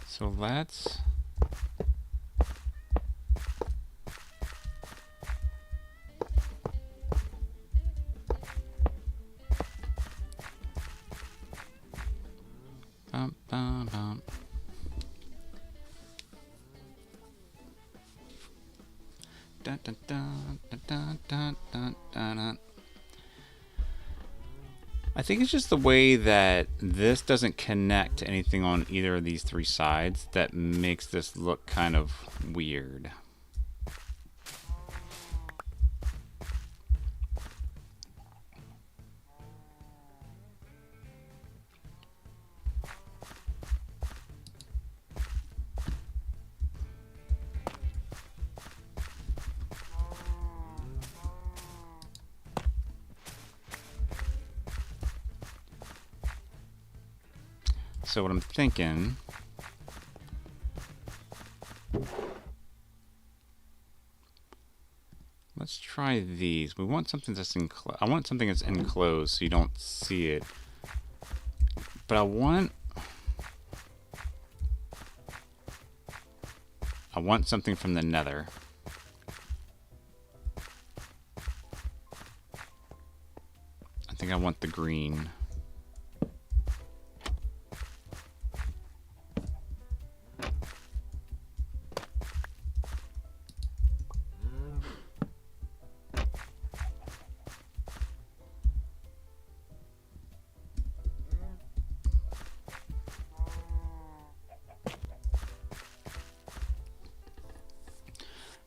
So let's bum, bum, bum. Dun, dun, dun, dun, dun, dun, dun, dun. I think it's just the way that this doesn't connect to anything on either of these 3 sides that makes this look kind of weird. So what I'm thinking, let's try these. We want something that's enclosed. I want something that's enclosed so you don't see it. But I want something from the nether. I think I want the green.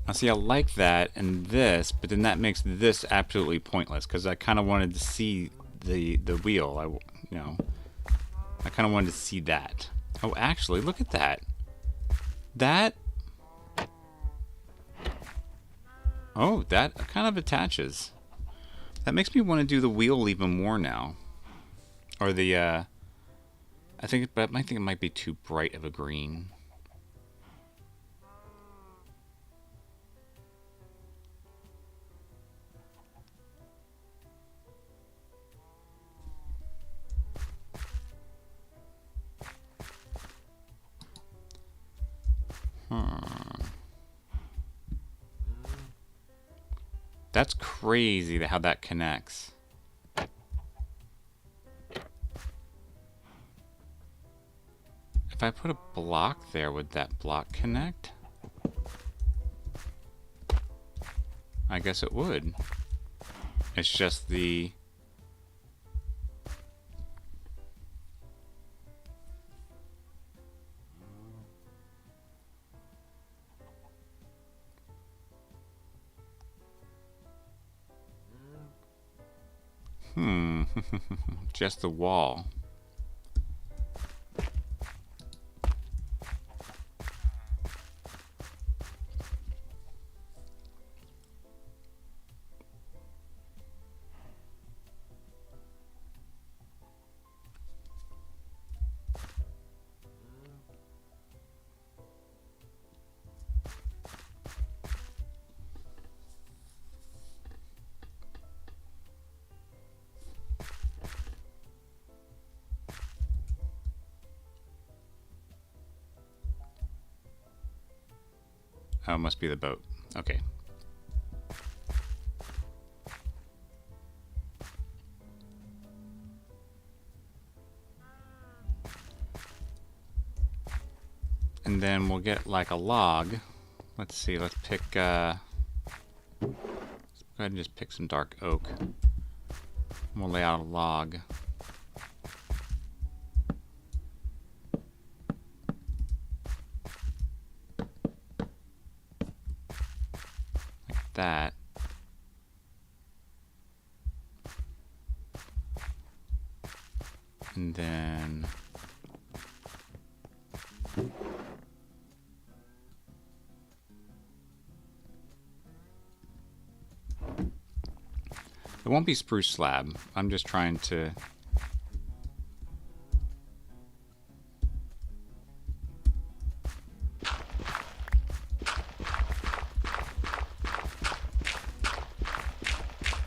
Now see, I like that and this, but then that makes this absolutely pointless because I kind of wanted to see the wheel. I kind of wanted to see that. Oh, actually, look at that. That. Oh, that kind of attaches. That makes me want to do the wheel even more now. Or the, I think it might be too bright of a green. That's crazy how that connects. If I put a block there, would that block connect? I guess it would. It's just the... just the wall. Oh, it must be the boat. Okay. And then we'll get like a log. Let's see, let's pick, let's go ahead and just pick some dark oak. And we'll lay out a log. Like that. And then... it won't be spruce slab. I'm just trying to...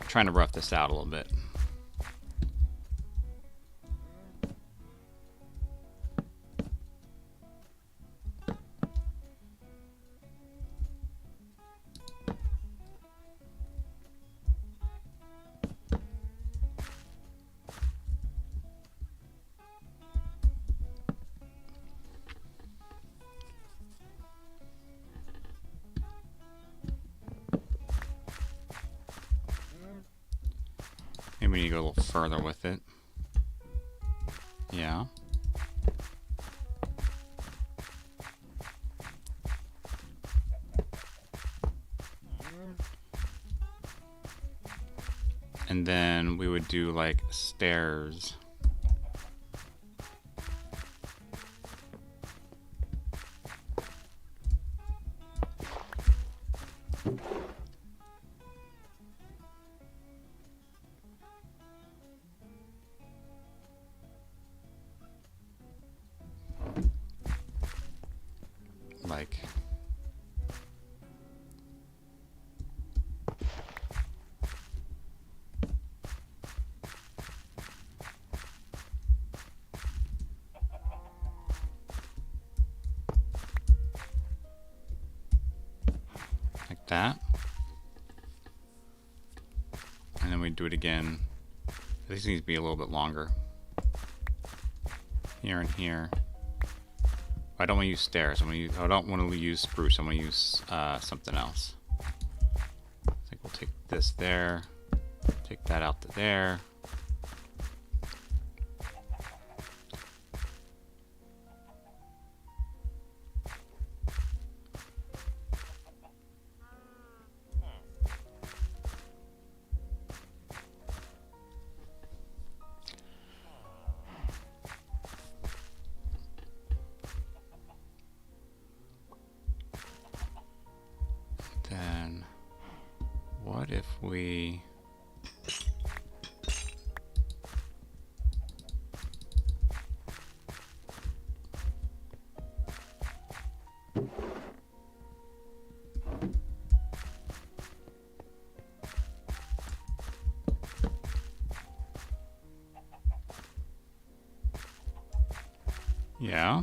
trying to rough this out a little bit. Maybe we need to go a little further with it. Yeah. And then we would do like stairs. Like that. And then we do it again. This needs to be a little bit longer. Here and here. I don't want to use stairs. I don't want to use spruce. I want to use something else. I think we'll take this there. Take that out to there. what if we... Yeah.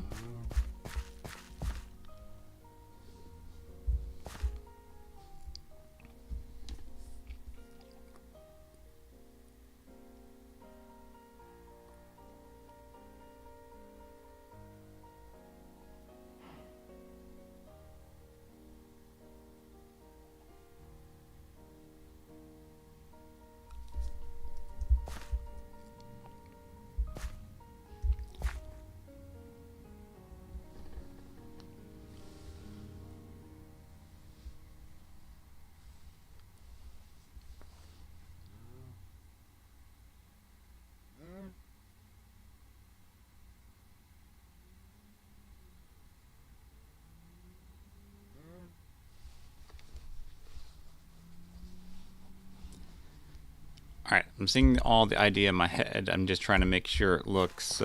All right, I'm seeing all the idea in my head. I'm just trying to make sure it looks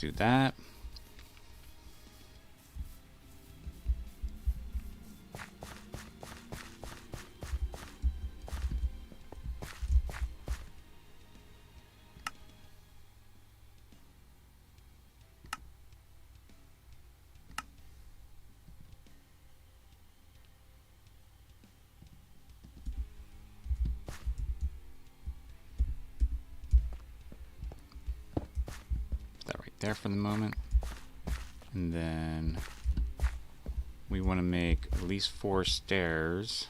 do that. Put that right there for the moment. And then we want to make at least 4 stairs.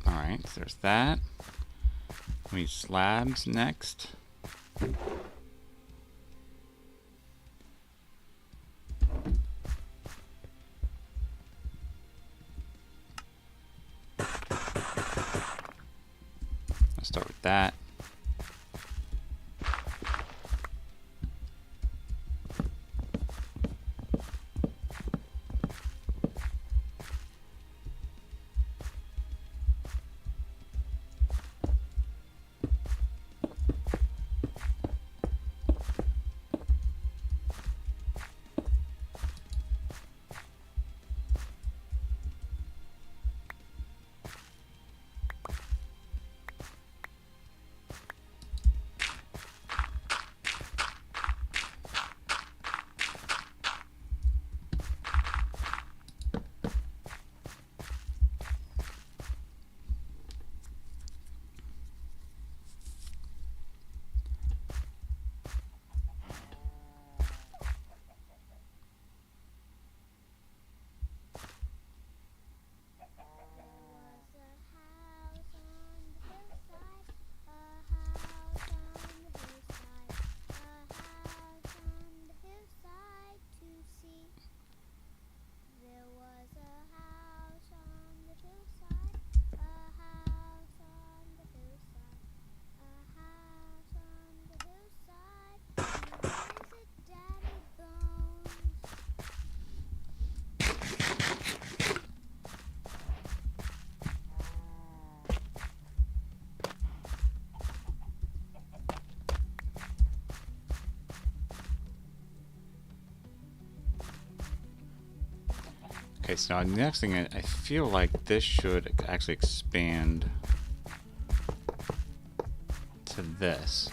Alright, so there's that. We need slabs next. Let's start with that. Okay, so the next thing, I feel like this should actually expand to this.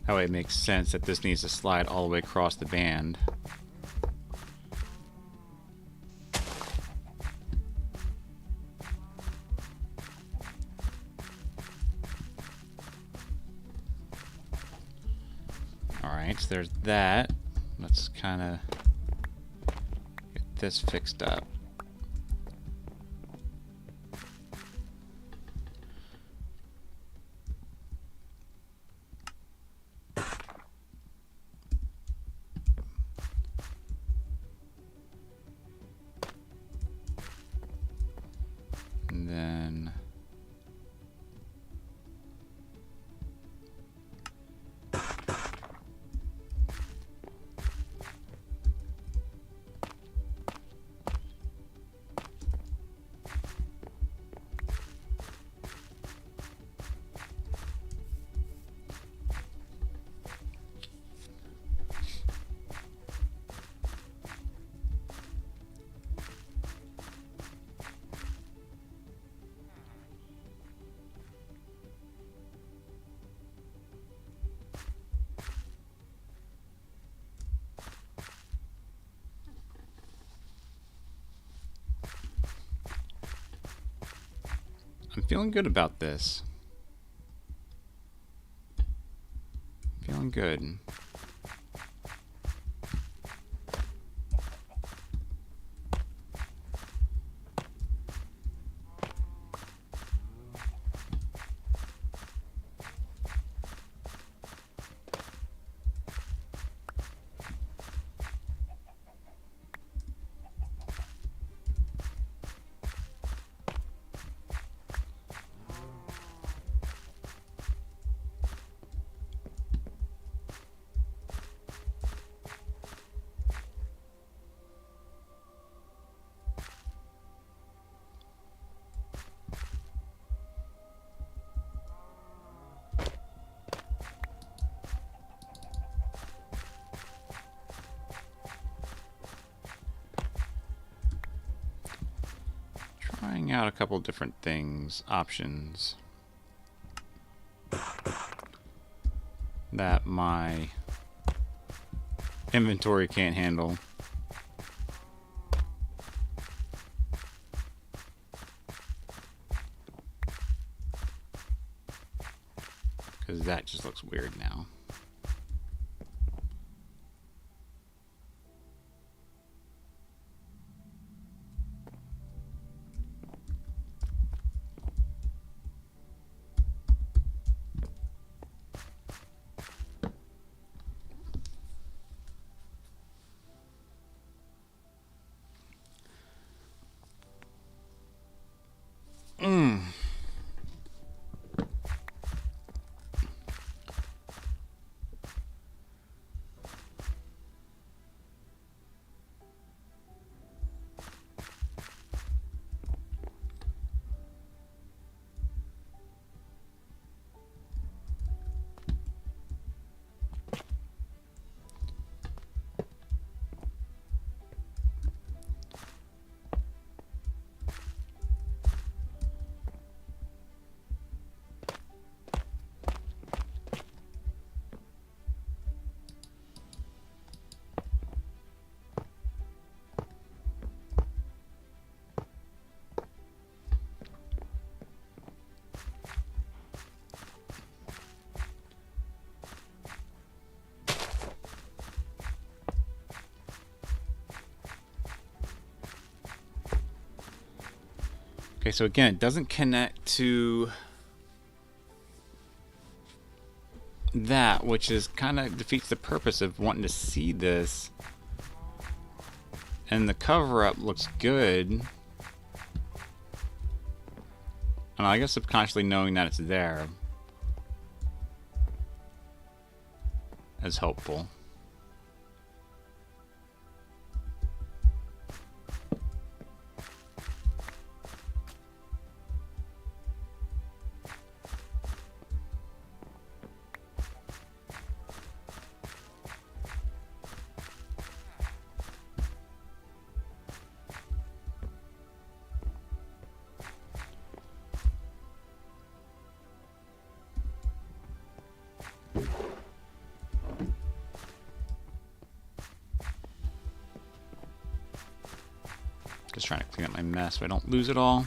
That way it makes sense that this needs to slide all the way across the band. Alright, so there's that. Let's kind of get this fixed up. And then I'm feeling good about this. Feeling good. Trying out a couple different things, options that my inventory can't handle. Because that just looks weird now. Okay, so again, it doesn't connect to that, which is kind of defeats the purpose of wanting to see this. And the cover-up looks good. And I guess subconsciously knowing that it's there is helpful. Just trying to clean up my mess so I don't lose it all.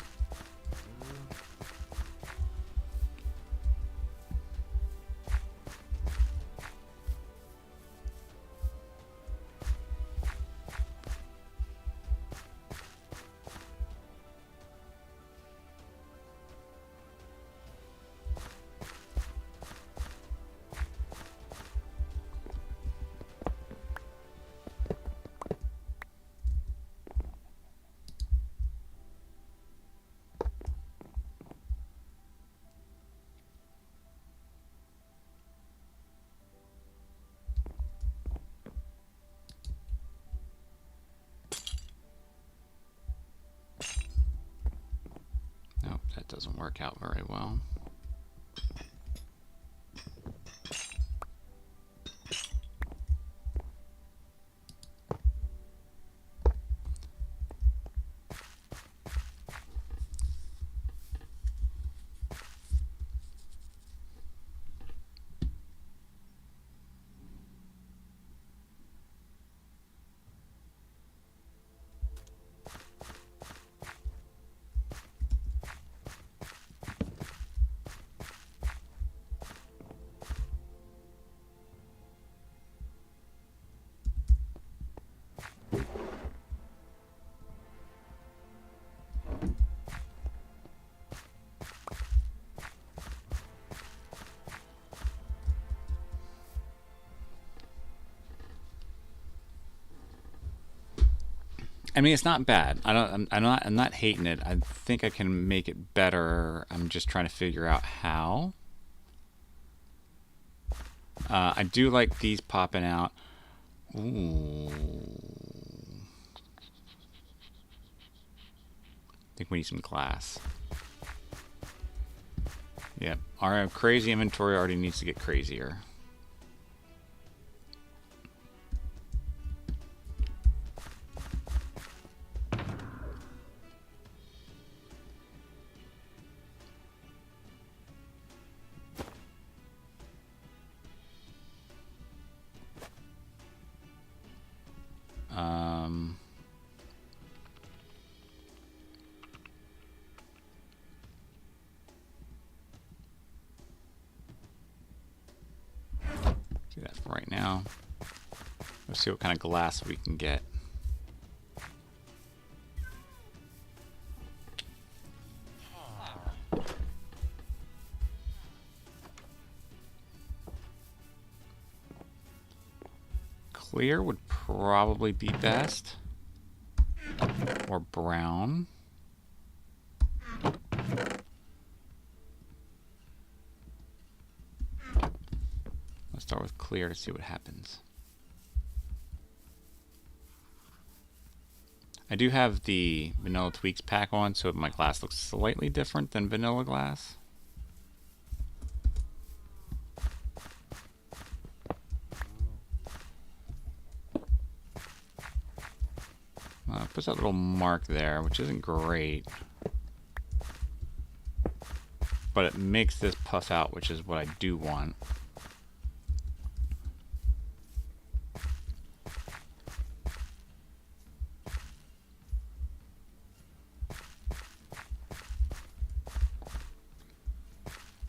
Nope, that doesn't work out very well. I mean, it's not bad. I'm not hating it. I think I can make it better. I'm just trying to figure out how. I do like these popping out. Ooh. I think we need some glass. Yep, our crazy inventory already needs to get crazier. Do that for right now. Let's see what kind of glass we can get. Clear would probably be best. Or brown. Let's start with clear to see what happens. I do have the vanilla tweaks pack on, so my glass looks slightly different than vanilla glass. Puts that little mark there, which isn't great. But it makes this puff out, which is what I do want.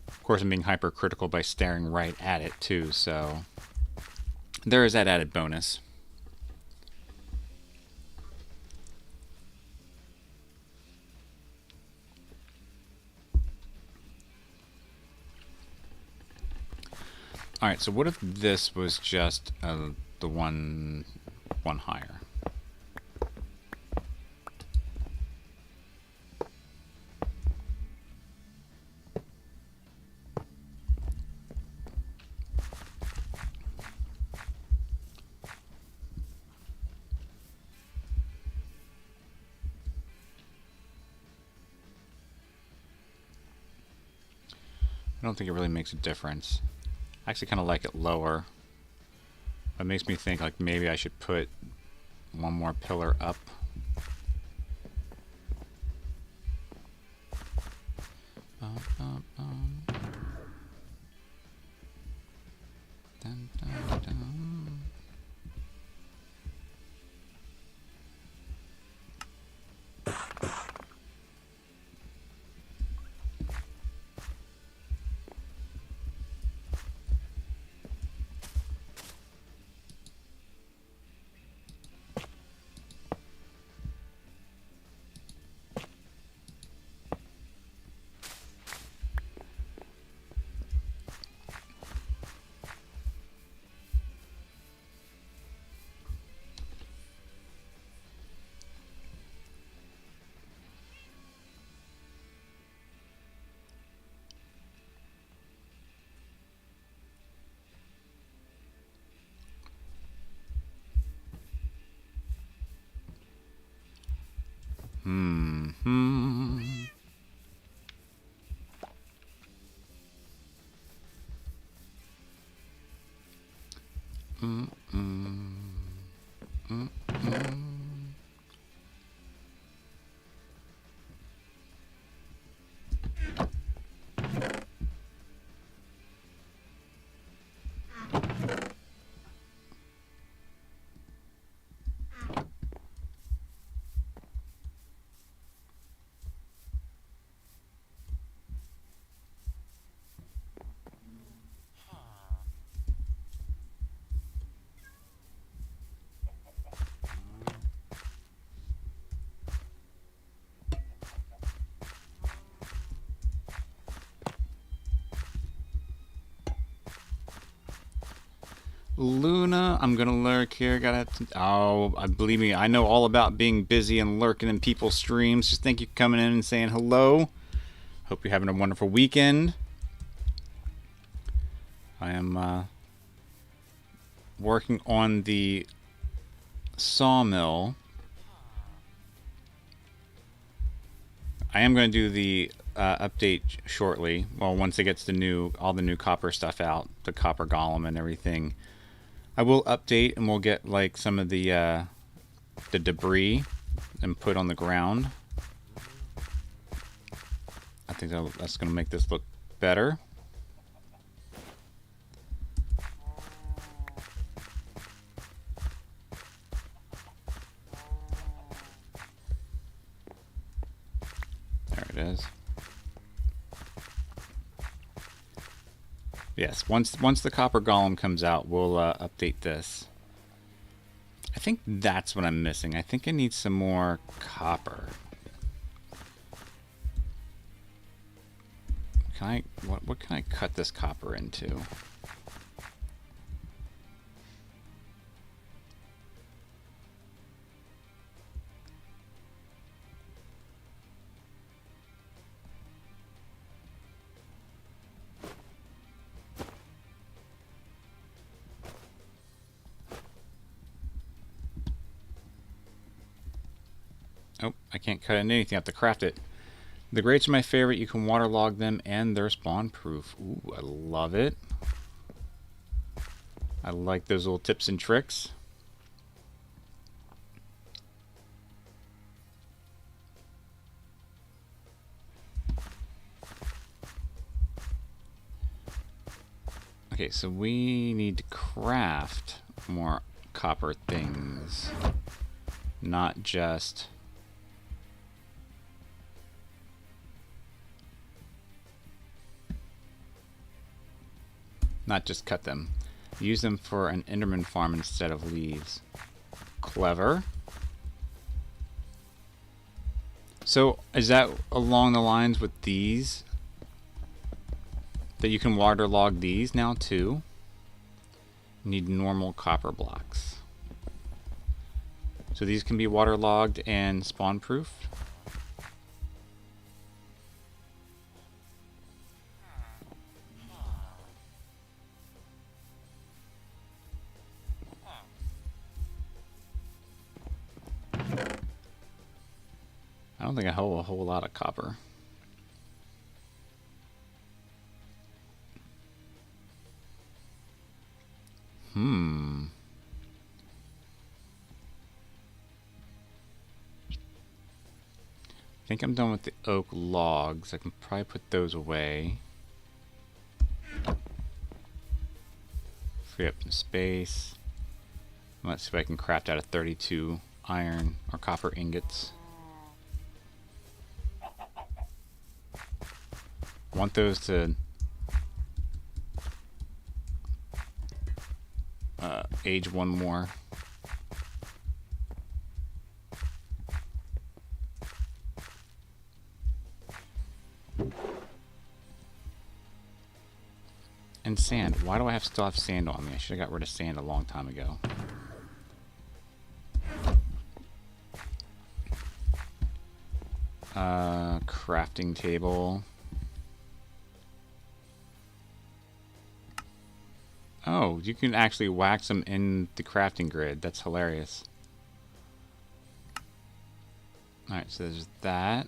Of course, I'm being hypercritical by staring right at it too, so there is that added bonus. All right, so what if this was just the one higher? I don't think it really makes a difference. I actually kind of like it lower. It makes me think like maybe I should put one more pillar up. Dun, dun, dun. Mm, mm, mm, mm. Luna, I'm gonna lurk here. Believe me, I know all about being busy and lurking in people's streams. Just thank you for coming in and saying hello. Hope you're having a wonderful weekend. I am working on the sawmill. I am going to do the update shortly. Well, once it gets all the new copper stuff out, the copper golem and everything. I will update and we'll get like some of the debris and put on the ground. I think that's going to make this look better. There it is. Yes, once the copper golem comes out, we'll update this. I think that's what I'm missing. I think I need some more copper. What can I cut this copper into? Oh, I can't cut into anything. I have to craft it. The grates are my favorite. You can waterlog them and they're spawn proof. Ooh, I love it. I like those little tips and tricks. Okay, so we need to craft more copper things. Not just... cut them. Use them for an Enderman farm instead of leaves. Clever. So, is that along the lines with these? That you can waterlog these now too? Need normal copper blocks. So these can be waterlogged and spawn proofed. I don't think I hold a whole lot of copper. I think I'm done with the oak logs. I can probably put those away. Free up some space. Let's see if I can craft out of 32 iron or copper ingots. I want those to age one more. And sand. Why do I still have sand on me? I should have got rid of sand a long time ago. Crafting table. Oh, you can actually wax them in the crafting grid. That's hilarious. Alright, so there's that.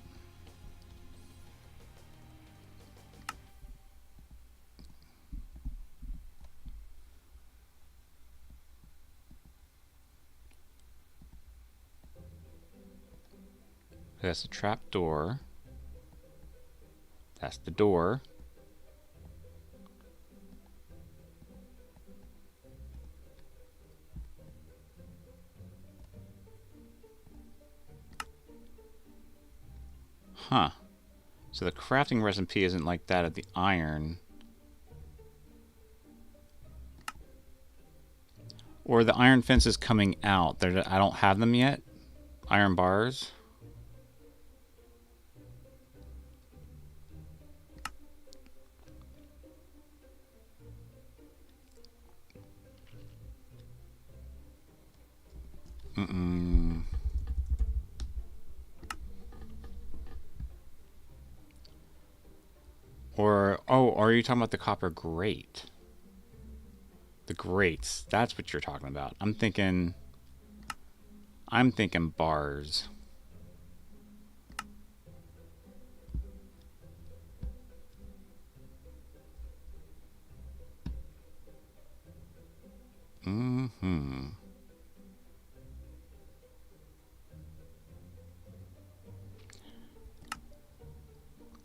That's the trap door. That's the door. Huh. So the crafting recipe isn't like that of the iron. Or the iron fence is coming out. I don't have them yet. Iron bars. Or, oh, are you talking about the copper grate? The grates. That's what you're talking about. I'm thinking bars.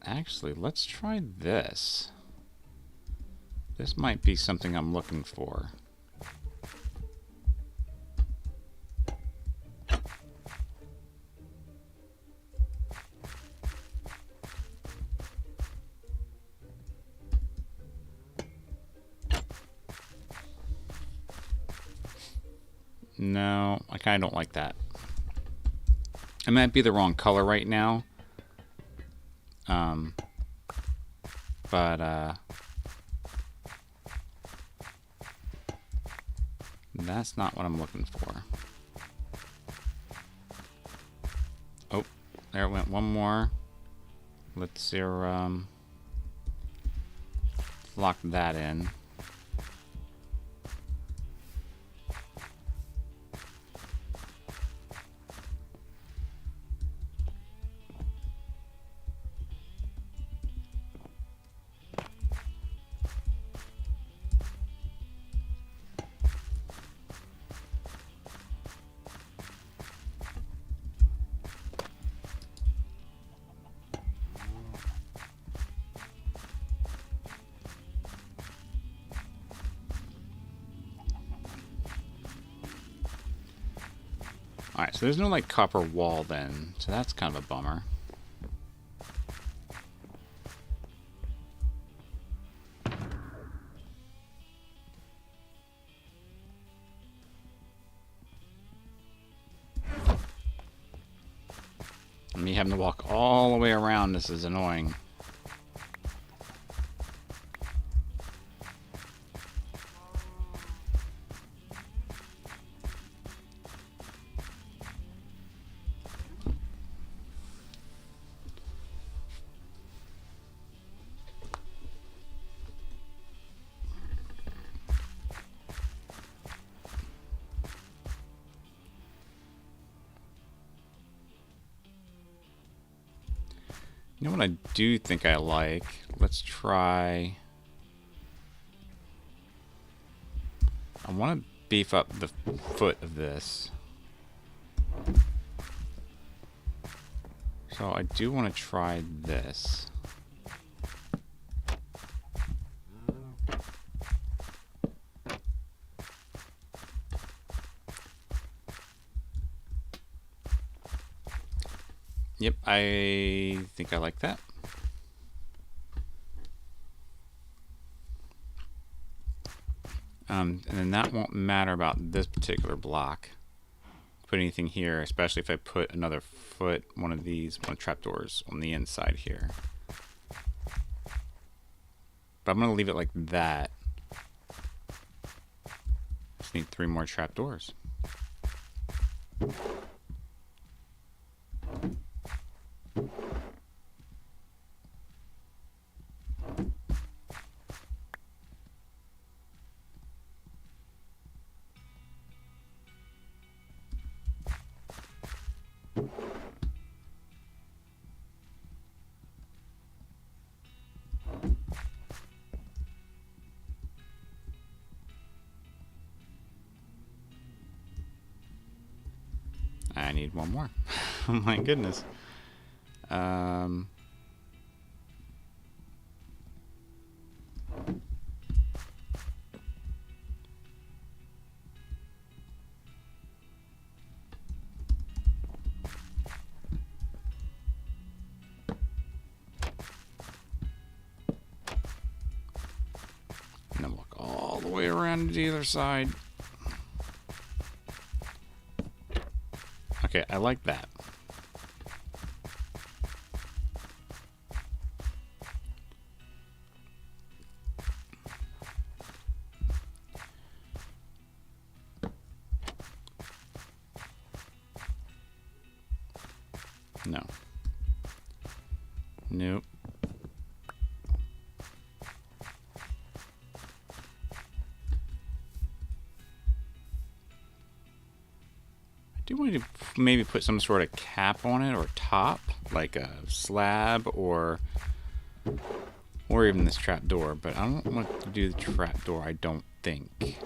Actually, let's try this. This might be something I'm looking for. No, I kind of don't like that. It might be the wrong color right now. But that's not what I'm looking for. Oh, there went one more. Let's see, lock that in. Alright, so there's no like copper wall then, so that's kind of a bummer. Me having to walk all the way around, this is annoying. You know what I do think I like? Let's try... I want to beef up the foot of this. So I do want to try this. Yep, I think I like that. And then that won't matter about this particular block. Put anything here, especially if I put another foot, one of these, one of the trapdoors on the inside here. But I'm going to leave it like that. Just need 3 more trapdoors. I need one more. Oh my goodness. And then walk all the way around to the other side. Okay, I like that. No. Nope. I do want to maybe put some sort of cap on it or top, like a slab or even this trap door, but I don't want to do the trap door, I don't think.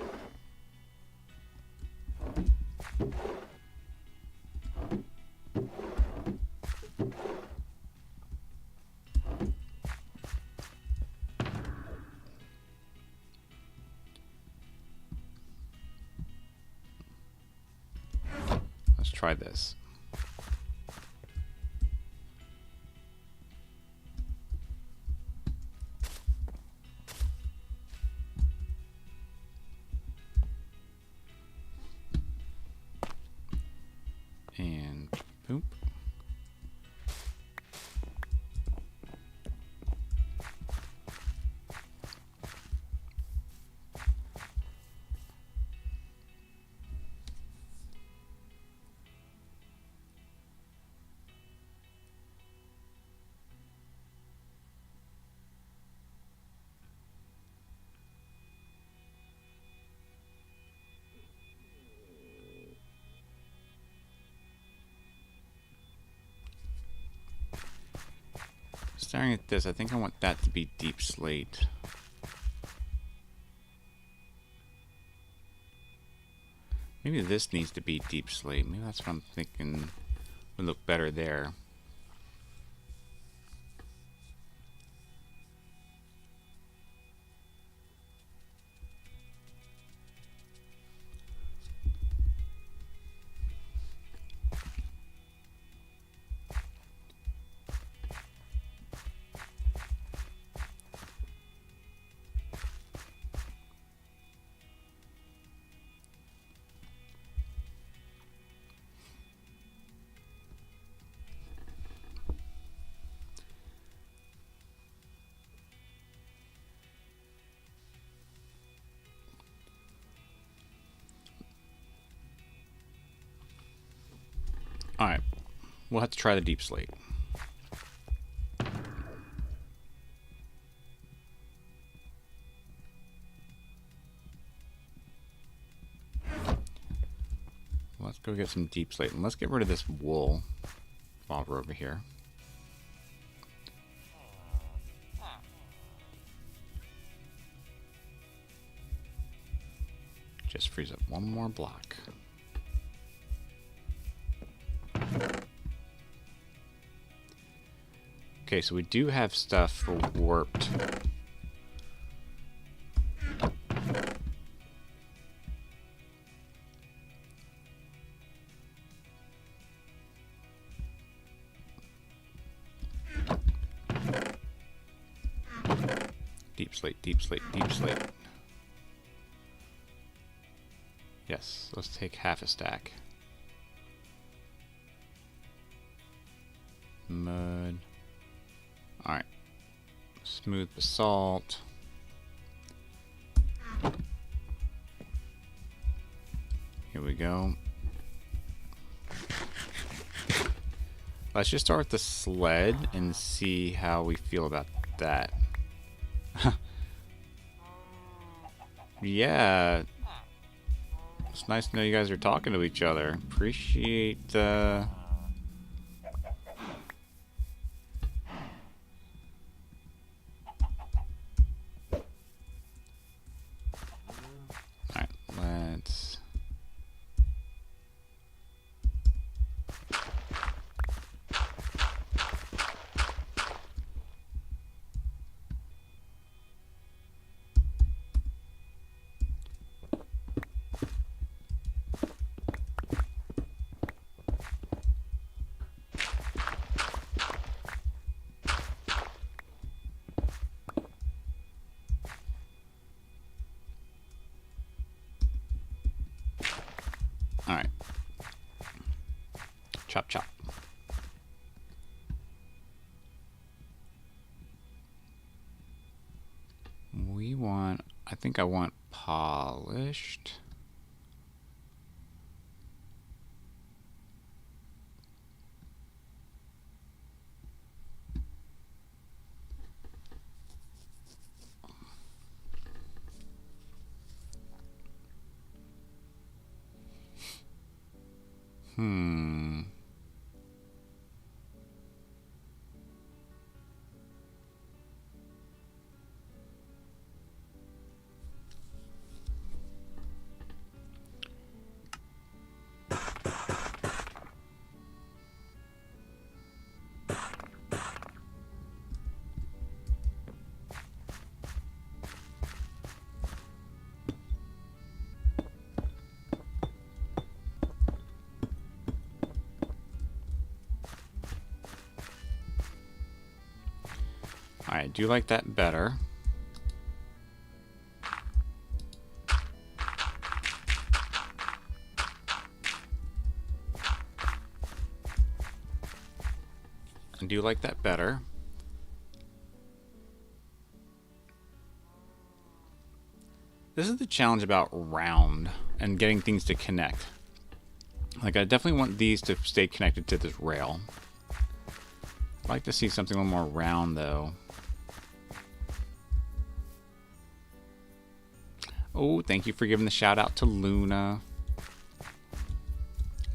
Let's try this. And boop. Staring at this, I think I want that to be deep slate. Maybe this needs to be deep slate. Maybe that's what I'm thinking would look better there. Alright, we'll have to try the deep slate. Let's go get some deep slate, and let's get rid of this wool while we're over here. Just freeze up one more block. Okay, so we do have stuff for warped. Deep slate, deep slate, deep slate. Yes, let's take half a stack. Mud. Alright. Smooth basalt. Here we go. Let's just start with the sled and see how we feel about that. Yeah. It's nice to know you guys are talking to each other. Appreciate the... Alright, let's... All right. Chop, chop. We want, I think I want polished. I do like that better. I do like that better. This is the challenge about round and getting things to connect. Like, I definitely want these to stay connected to this rail. I'd like to see something a little more round, though. Oh, thank you for giving the shout out to Luna.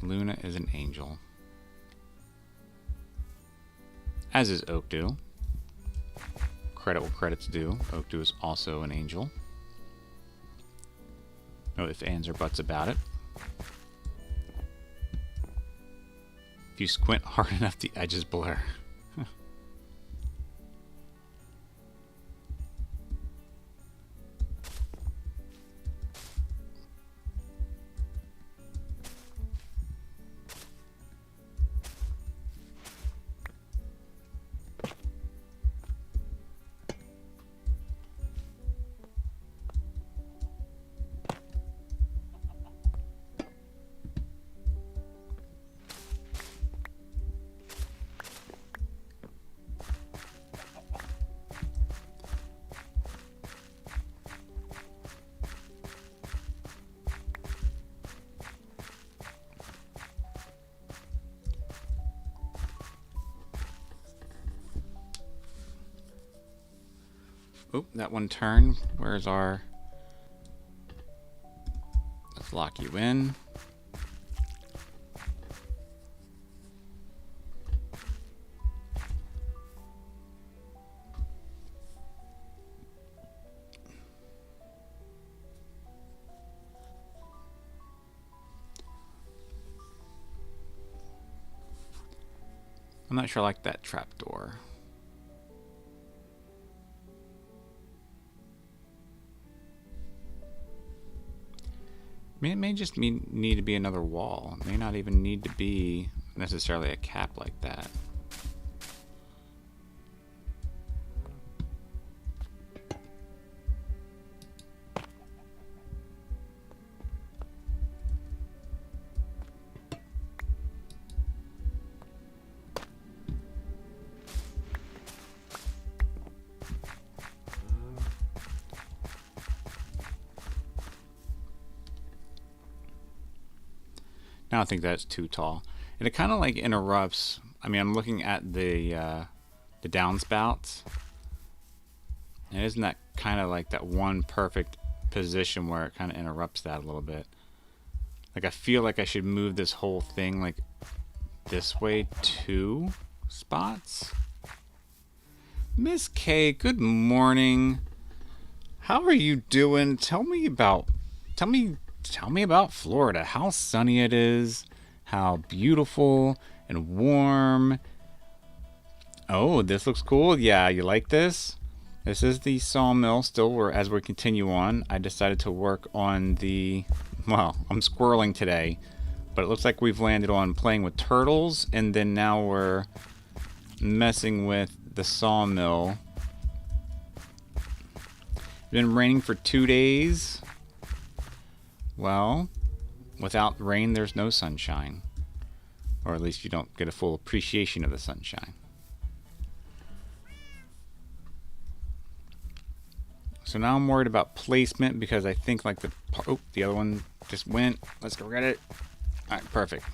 Luna is an angel. As is Oakdew. Credit where credit's due. Oakdew is also an angel. No ifs, ands, or buts about it. If you squint hard enough, the edges blur. Oop, that one turned. Where's our... Let's lock you in. I'm not sure I like that trapdoor. I mean, it may just need to be another wall. It may not even need to be necessarily a cap like that. Now I think that's too tall, and it kind of like interrupts. I mean, I'm looking at the downspouts, and isn't that kind of like that one perfect position where it kind of interrupts that a little bit? Like, I feel like I should move this whole thing like this way 2 spots. Miss K, good morning. How are you doing? Tell me about Florida. How sunny it is, how beautiful and warm. Oh, this looks cool. Yeah, you like this? This is the sawmill still, as we continue on. I decided to work on the, well, I'm squirreling today, but it looks like we've landed on playing with turtles, and then now we're messing with the sawmill. It's been raining for 2 days. Well, without rain, there's no sunshine. Or at least you don't get a full appreciation of the sunshine. So now I'm worried about placement because I think like the other one just went. Let's go get it. All right, perfect.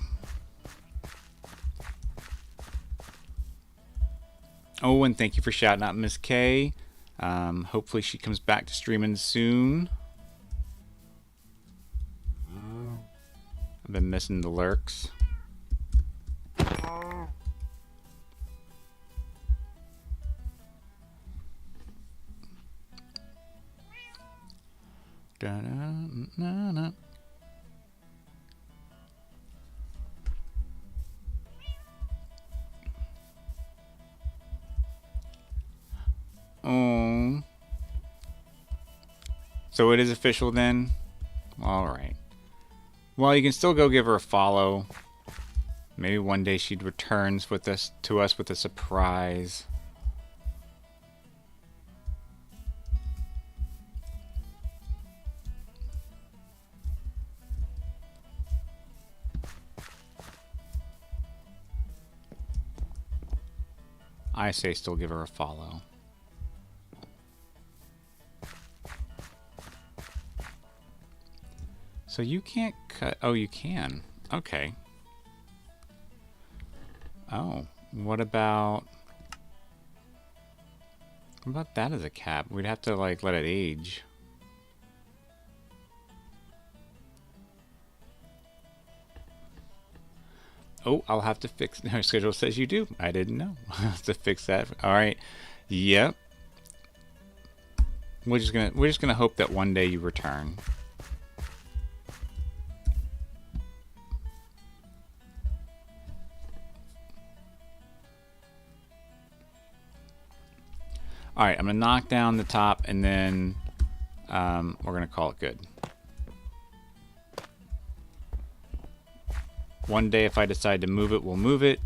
Oh, and thank you for shouting out Miss K. Hopefully she comes back to streaming soon. I've been missing the lurks. Da-da-na-na. Oh. So it is official then? Alright. Well, you can still go give her a follow. Maybe one day she returns with us to us with a surprise. I say still give her a follow. So you can't cut... Oh, you can. Okay. Oh, what about that as a cap? We'd have to, like, let it age. Oh, I'll have to fix... Her schedule says you do. I didn't know. I'll have to fix that. All right. Yep. We're just gonna hope that one day you return. All right, I'm gonna knock down the top, and then we're gonna call it good. One day, if I decide to move it, we'll move it.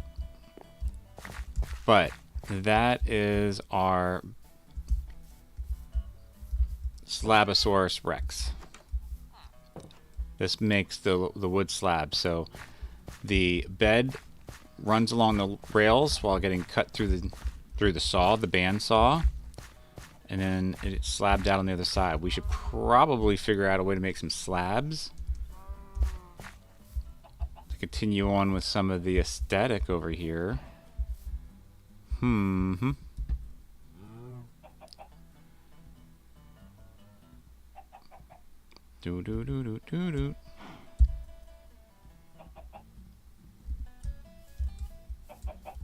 But that is our Slabosaurus Rex. This makes the wood slab. So the bed runs along the rails while getting cut through the saw, the band saw, and then it's slabbed out on the other side. We should probably figure out a way to make some slabs. Continue on with some of the aesthetic over here. Do do do do do do.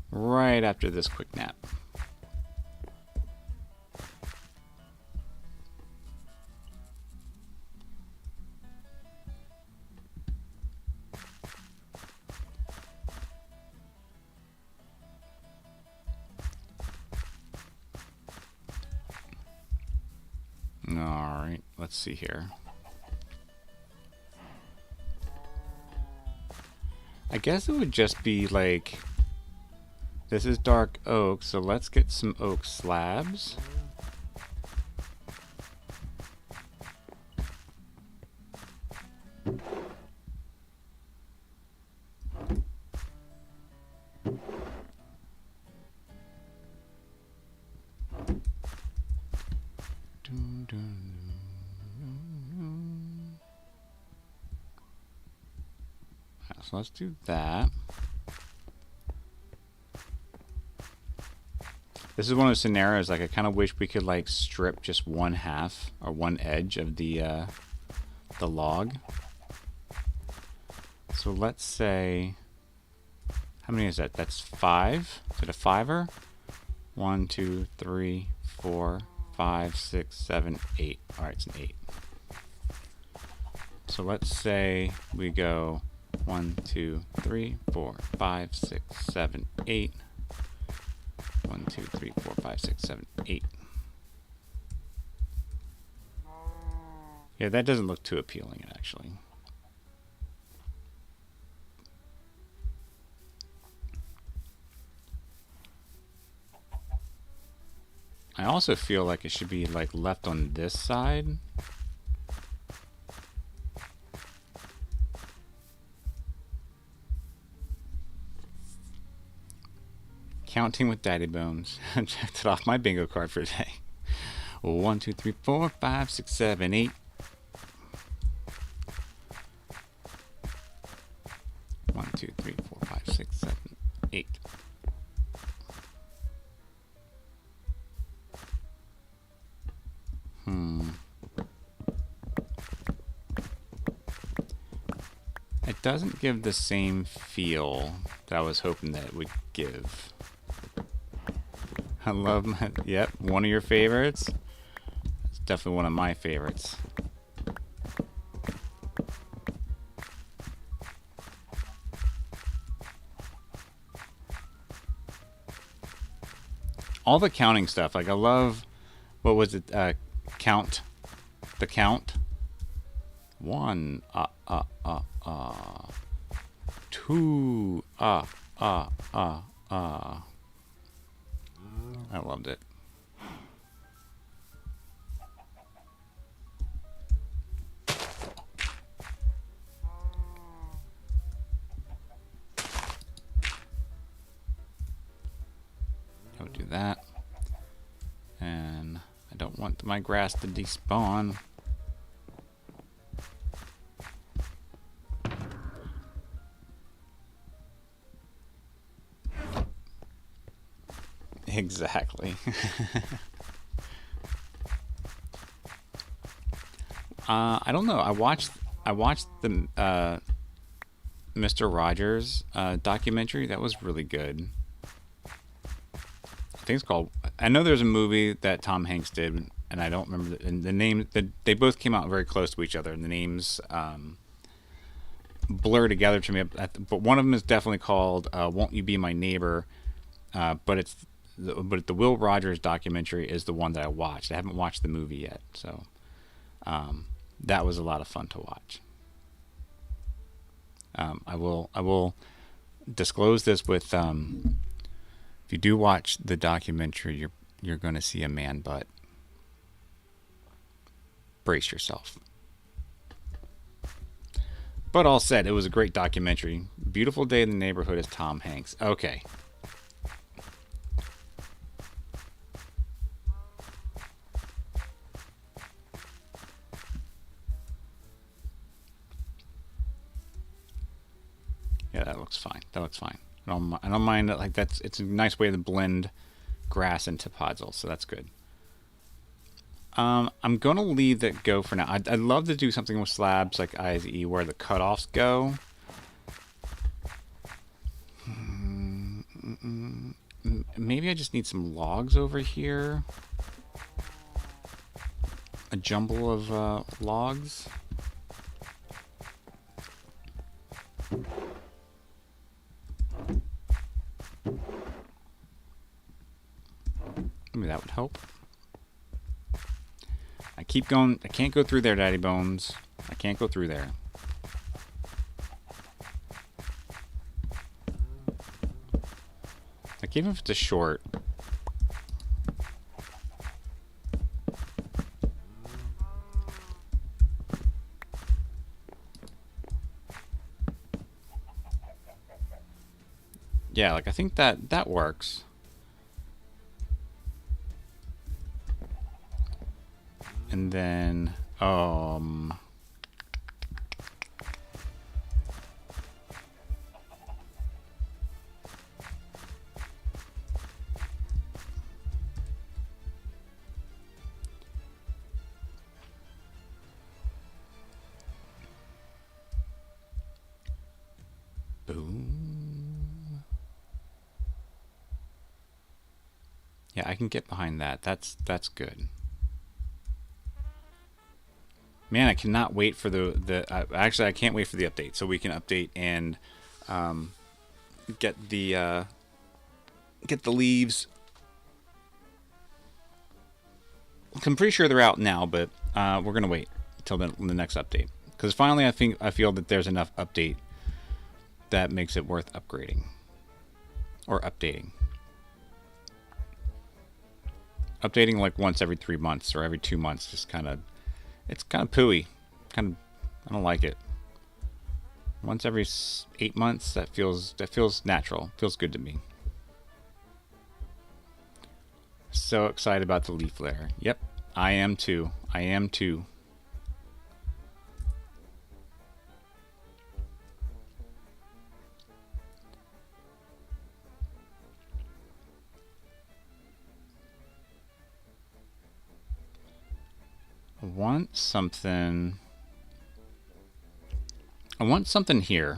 Right after this quick nap. Alright, let's see here. I guess it would just be like, this is dark oak, so let's get some oak slabs. So let's do that. This is one of those scenarios, like I kind of wish we could like strip just one half or one edge of the log. So let's say, how many is that? That's 5. Is it a 5er? 1, 2, 3, 4, 5, 6, 7, 8. All right, it's an 8. So let's say we go 1, 2, 3, 4, 5, 6, 7, 8. 1, 2, 3, 4, 5, 6, 7, 8. Yeah, that doesn't look too appealing, actually. I also feel like it should be like left on this side. Counting with Daddy Bones. Checked it off my bingo card for today. 1, 2, 3, 4, 5, 6, 7, 8. 1, 2, 3, 4, 5, 6, 7, 8. It doesn't give the same feel that I was hoping that it would give. I love my, yep, one of your favorites. It's definitely one of my favorites. All the counting stuff, like I love, what was it, count, the count. 1, 2, I loved it. Don't do that. And I don't want my grass to despawn. Exactly. I don't know. I watched the Mr. Rogers documentary. That was really good. I think it's called. I know there's a movie that Tom Hanks did, and I don't remember the name. They both came out very close to each other, and the names blur together to me. But one of them is definitely called "Won't You Be My Neighbor," but the Will Rogers documentary is the one that I watched. I haven't watched the movie yet, so that was a lot of fun to watch. I will disclose this with if you do watch the documentary, you're going to see a man butt. Brace yourself. But all said, it was a great documentary. Beautiful Day in the Neighborhood is Tom Hanks. Okay. Yeah, that looks fine. That looks fine. I don't mind it. Like it's a nice way to blend grass into podzol, so that's good. I'm gonna leave that go for now. I'd love to do something with slabs like ISE where the cutoffs go. Maybe I just need some logs over here. A jumble of logs. Maybe that would help. I keep going. I can't go through there, Daddy Bones. I can't go through there. Like, even if it's a short. Yeah, like, I think that works. And then, boom. Yeah, I can get behind that. That's good. Man, I cannot wait for actually, I can't wait for the update so we can update and get the leaves. I'm pretty sure they're out now, but we're gonna wait until the next update because finally I feel that there's enough update that makes it worth upgrading or updating. Updating like once every 3 months or every 2 months just kind of. It's kind of pooey. I don't like it. Once every 8 months, that feels natural. Feels good to me. So excited about the leaf layer. Yep, I am too. I am too. I want something here.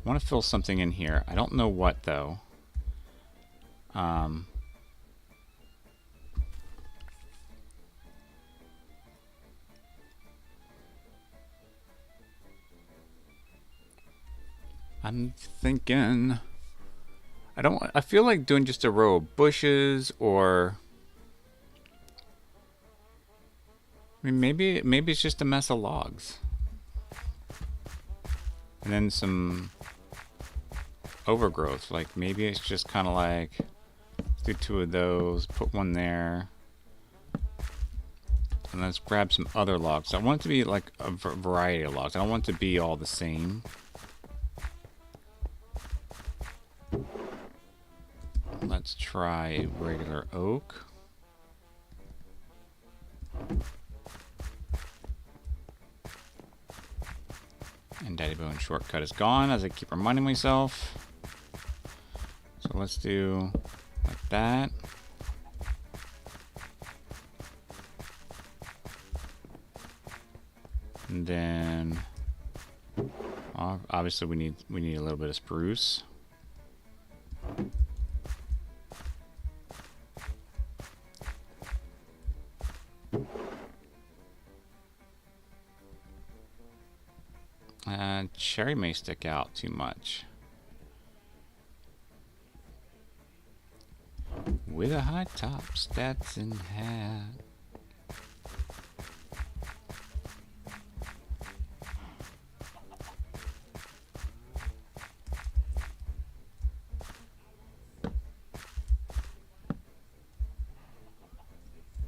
I want to fill something in here. I don't know what though. I'm thinking. I feel like doing just a row of bushes, or I mean maybe it's just a mess of logs. And then some overgrowth. Like maybe it's just kind of like, let's do 2 of those, put 1 there, and let's grab some other logs. I want it to be like a variety of logs. I don't want it to be all the same. Let's try a regular oak. And Daddy Bone shortcut is gone, as I keep reminding myself. So let's do like that. And then obviously we need a little bit of spruce. Cherry may stick out too much. With a high top, Stetson hat.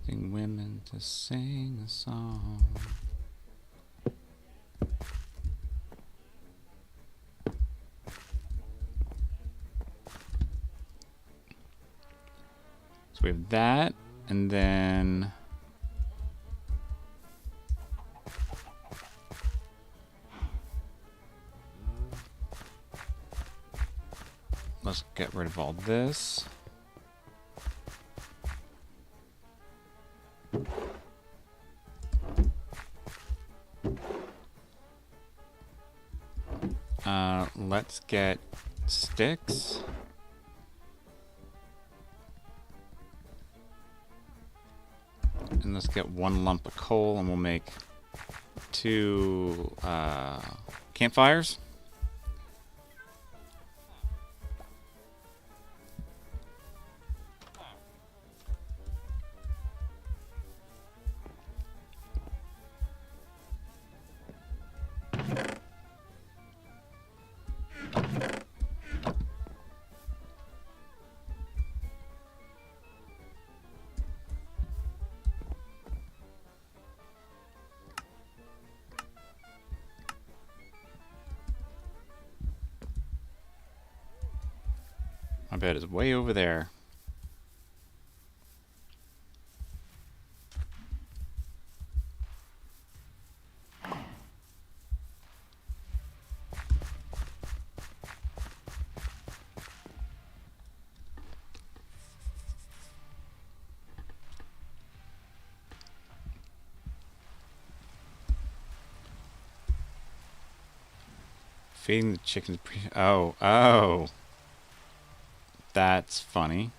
Sing women to sing a song. We have that, and then let's get rid of all this. Let's get sticks. And let's get 1 lump of coal, and we'll make 2 campfires. My bed is way over there. Feeding the chickens. Oh. That's funny.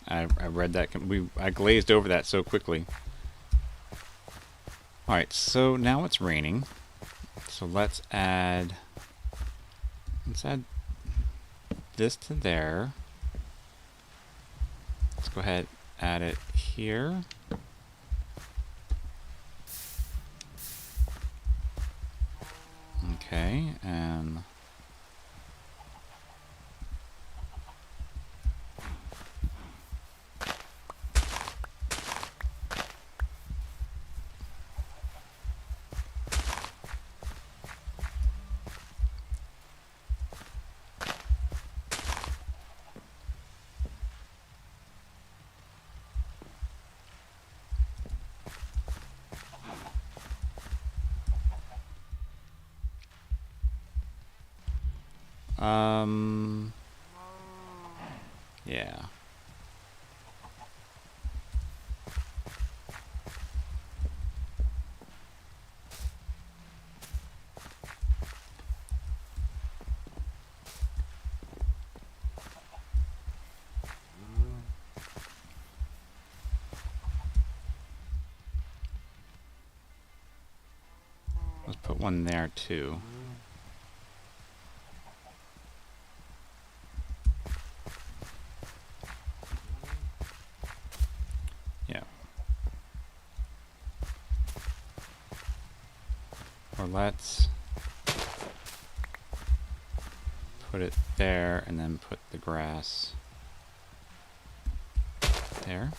I read that. I glazed over that so quickly. All right, so now it's raining. So let's add this to there. Let's go ahead, add it here. Okay, and Yeah. Let's put one there too. Yeah. Or let's put it there and then put the grass there.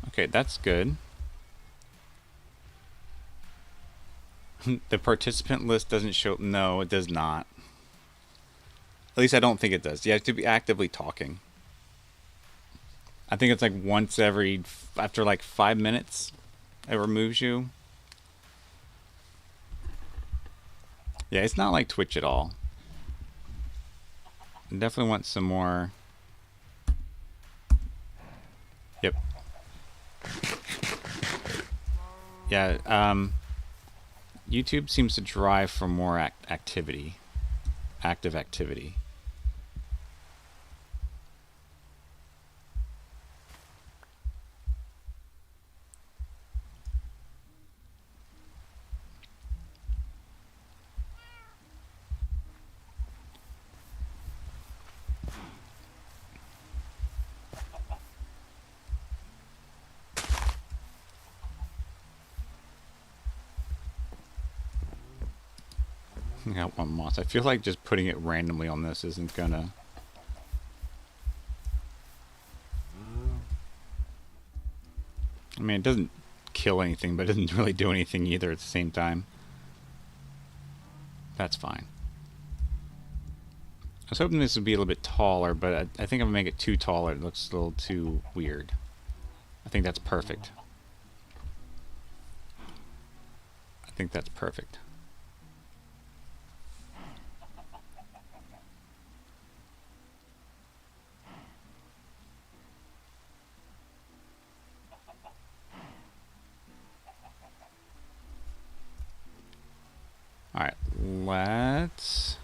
Okay, that's good. The participant list doesn't show. No, it does not. At least I don't think it does. You have to be actively talking. I think it's like once every, after like 5 minutes, it removes you. Yeah, it's not like Twitch at all. I definitely want some more. Yep. Yeah, YouTube seems to drive for more activity, active activity. I got one moss. I feel like just putting it randomly on this isn't gonna... I mean, it doesn't kill anything, but it doesn't really do anything either at the same time. That's fine. I was hoping this would be a little bit taller, but I think I'm gonna make it too tall. It looks a little too weird. I think that's perfect. I think that's perfect. Alright, let's...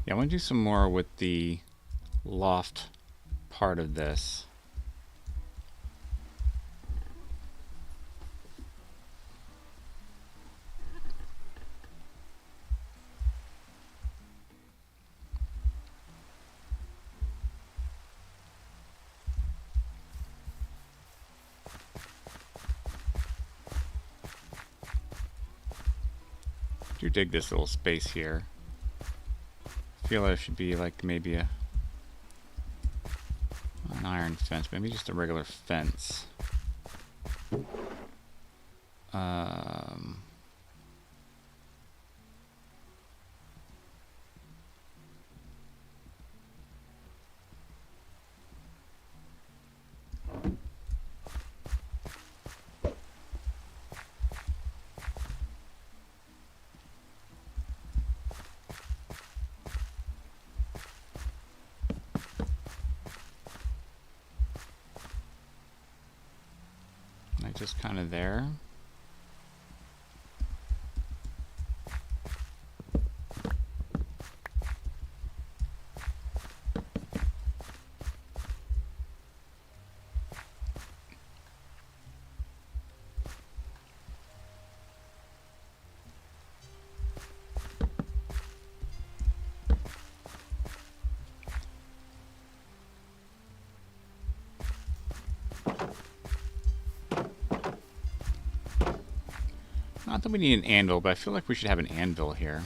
Yeah, I want to do some more with the loft part of this. I do dig this little space here. I feel there should be like maybe an iron fence, maybe just a regular fence. Like just kind of there. Not that we need an anvil, but I feel like we should have an anvil here.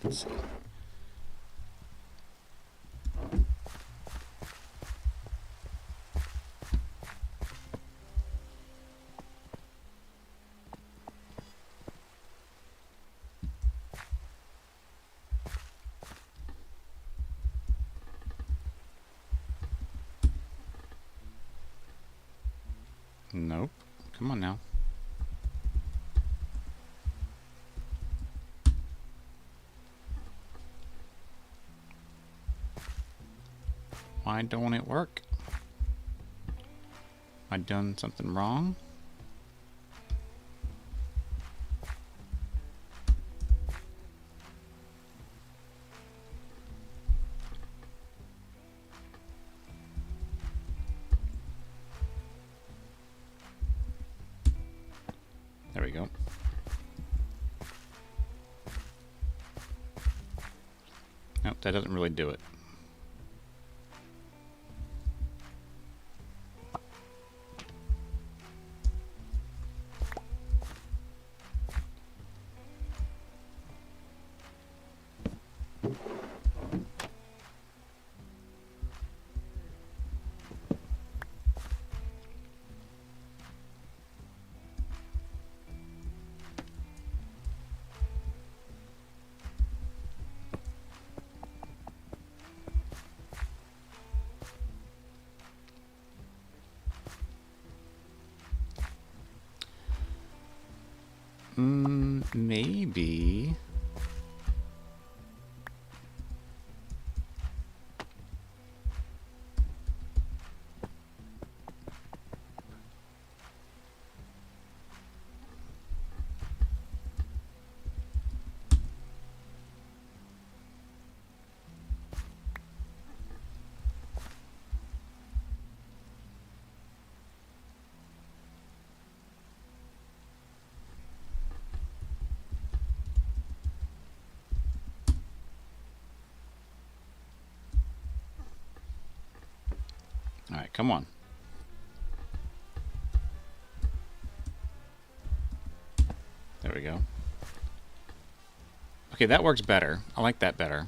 Let's see. Nope. Come on now. Why don't it work? I done something wrong? There we go. Nope, that doesn't really do it. Maybe. All right, come on. There we go. Okay, that works better. I like that better.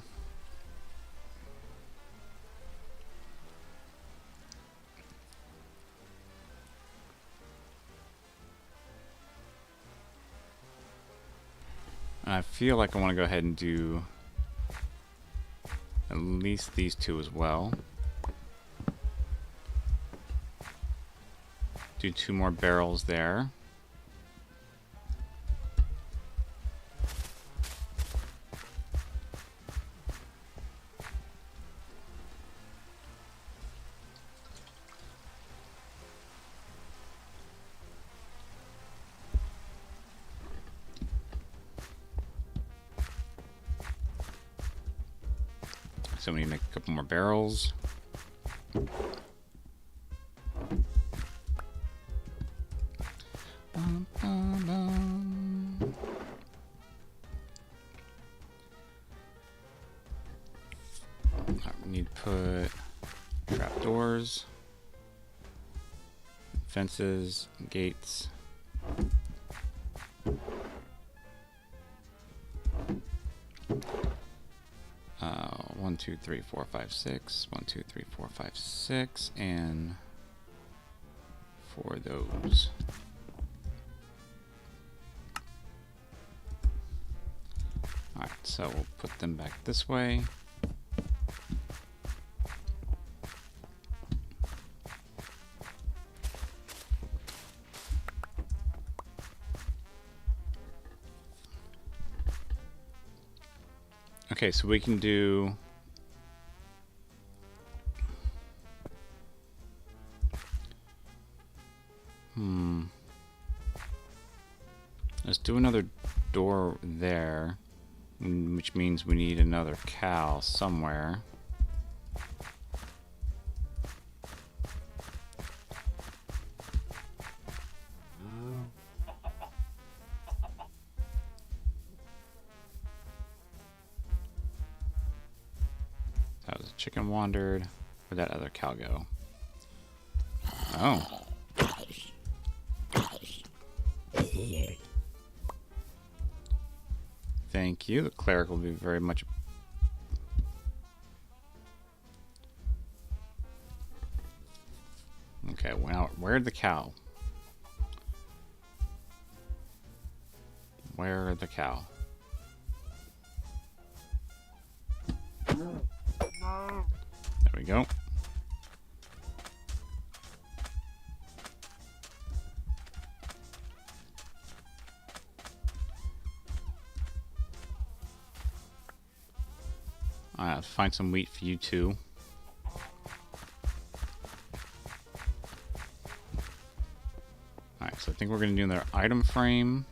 I feel like I want to go ahead and do at least these two as well. Do 2 more barrels there. So we need to make a couple more barrels. We need to put trapdoors, fences, gates. 1, 2, 3, 4, 5, 6. 1, 2, 3, 4, 5, 6, and 4 of those. All right. So we'll put them back this way. Okay, so we can do let's do another door there, which means we need another cow somewhere. That was a chicken wandered. Where'd that other cow go? Oh. Thank you. The cleric will be very much... Okay, well, where'd the cow? Where'd the cow? There we go. I'll find some wheat for you too. Alright, so I think we're going to do another item frame.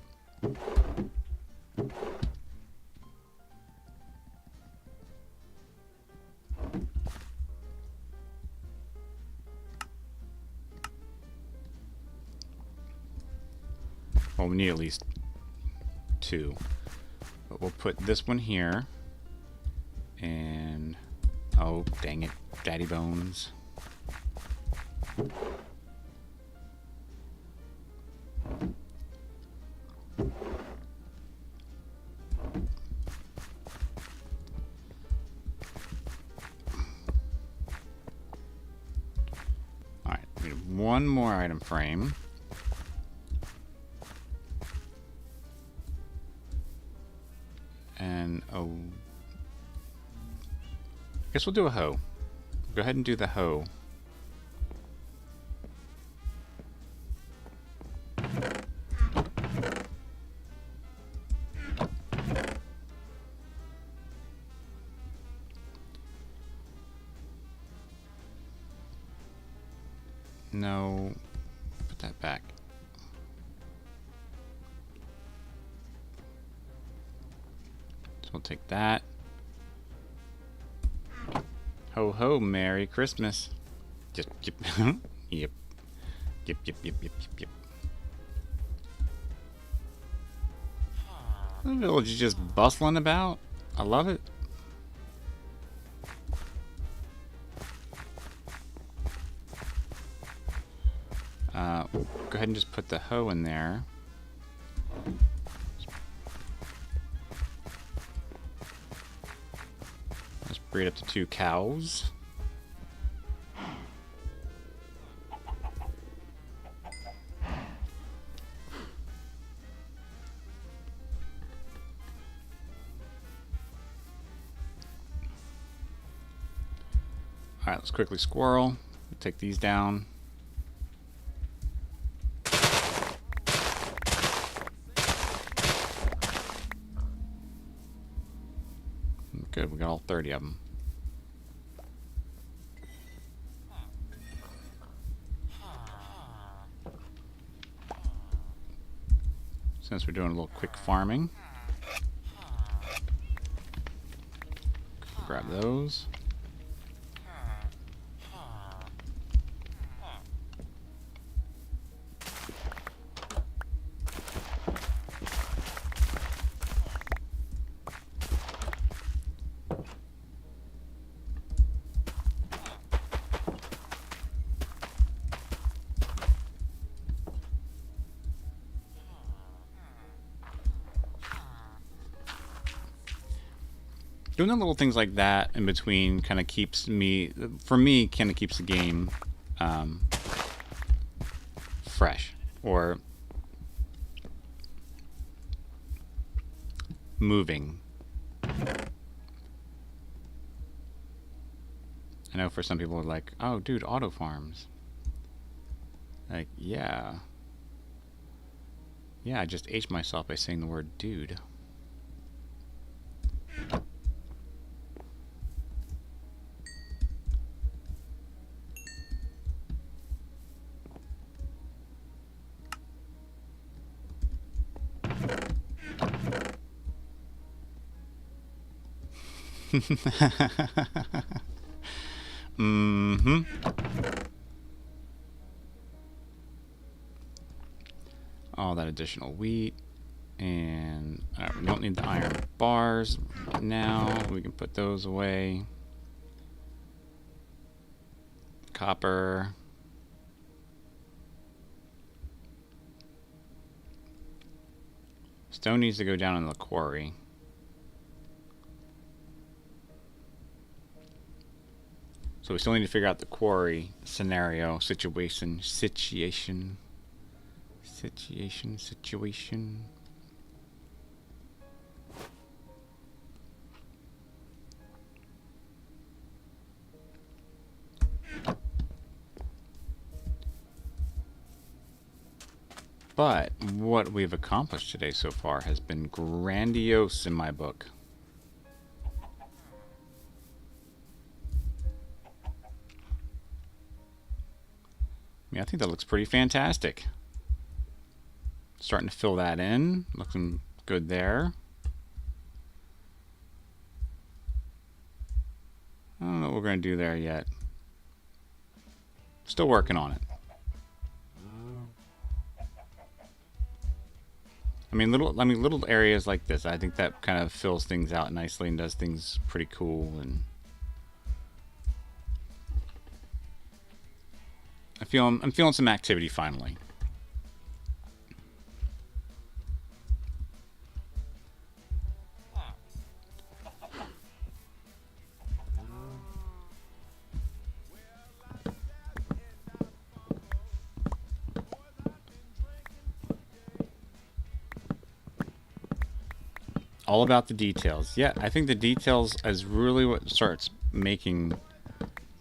Well, we need at least 2. But we'll put this one here. And... oh, dang it. Daddy bones. Alright, we need one more item frame. And oh, I guess we'll do a hoe. Go ahead and do the hoe. No, put that back. So we'll take that. Ho ho, Merry Christmas. Just yep. Yep. Yep, yep, yep, yep, yep, yep. The village is just bustling about. I love it. Go ahead and just put the hoe in there. Let's breed up to 2 cows. Alright, let's quickly squirrel. Take these down. Good, we got all 30 of them. Since we're doing a little quick farming, grab those. Doing the little things like that in between kind of keeps me, for me, kind of keeps the game fresh or moving. I know for some people are like, oh, dude, auto farms. Like, yeah. Yeah, I just aged myself by saying the word dude. Mm-hmm. All that additional wheat. And we don't need the iron bars now. We can put those away. Copper. Stone needs to go down in the quarry. So we still need to figure out the quarry scenario, situation. But what we've accomplished today so far has been grandiose in my book. I think that looks pretty fantastic. Starting to fill that in. Looking good there. I don't know what we're going to do there yet. Still working on it. I mean, little areas like this, I think that kind of fills things out nicely and does things pretty cool. And I'm feeling some activity finally. All about the details. Yeah, I think the details is really what starts making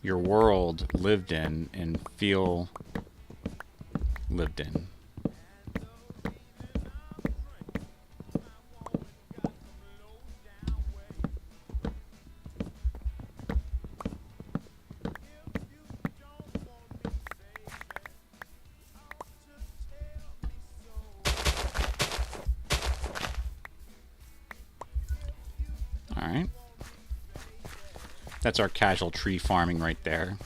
your world lived in and feel lived in. Alright. That's our casual tree farming right there.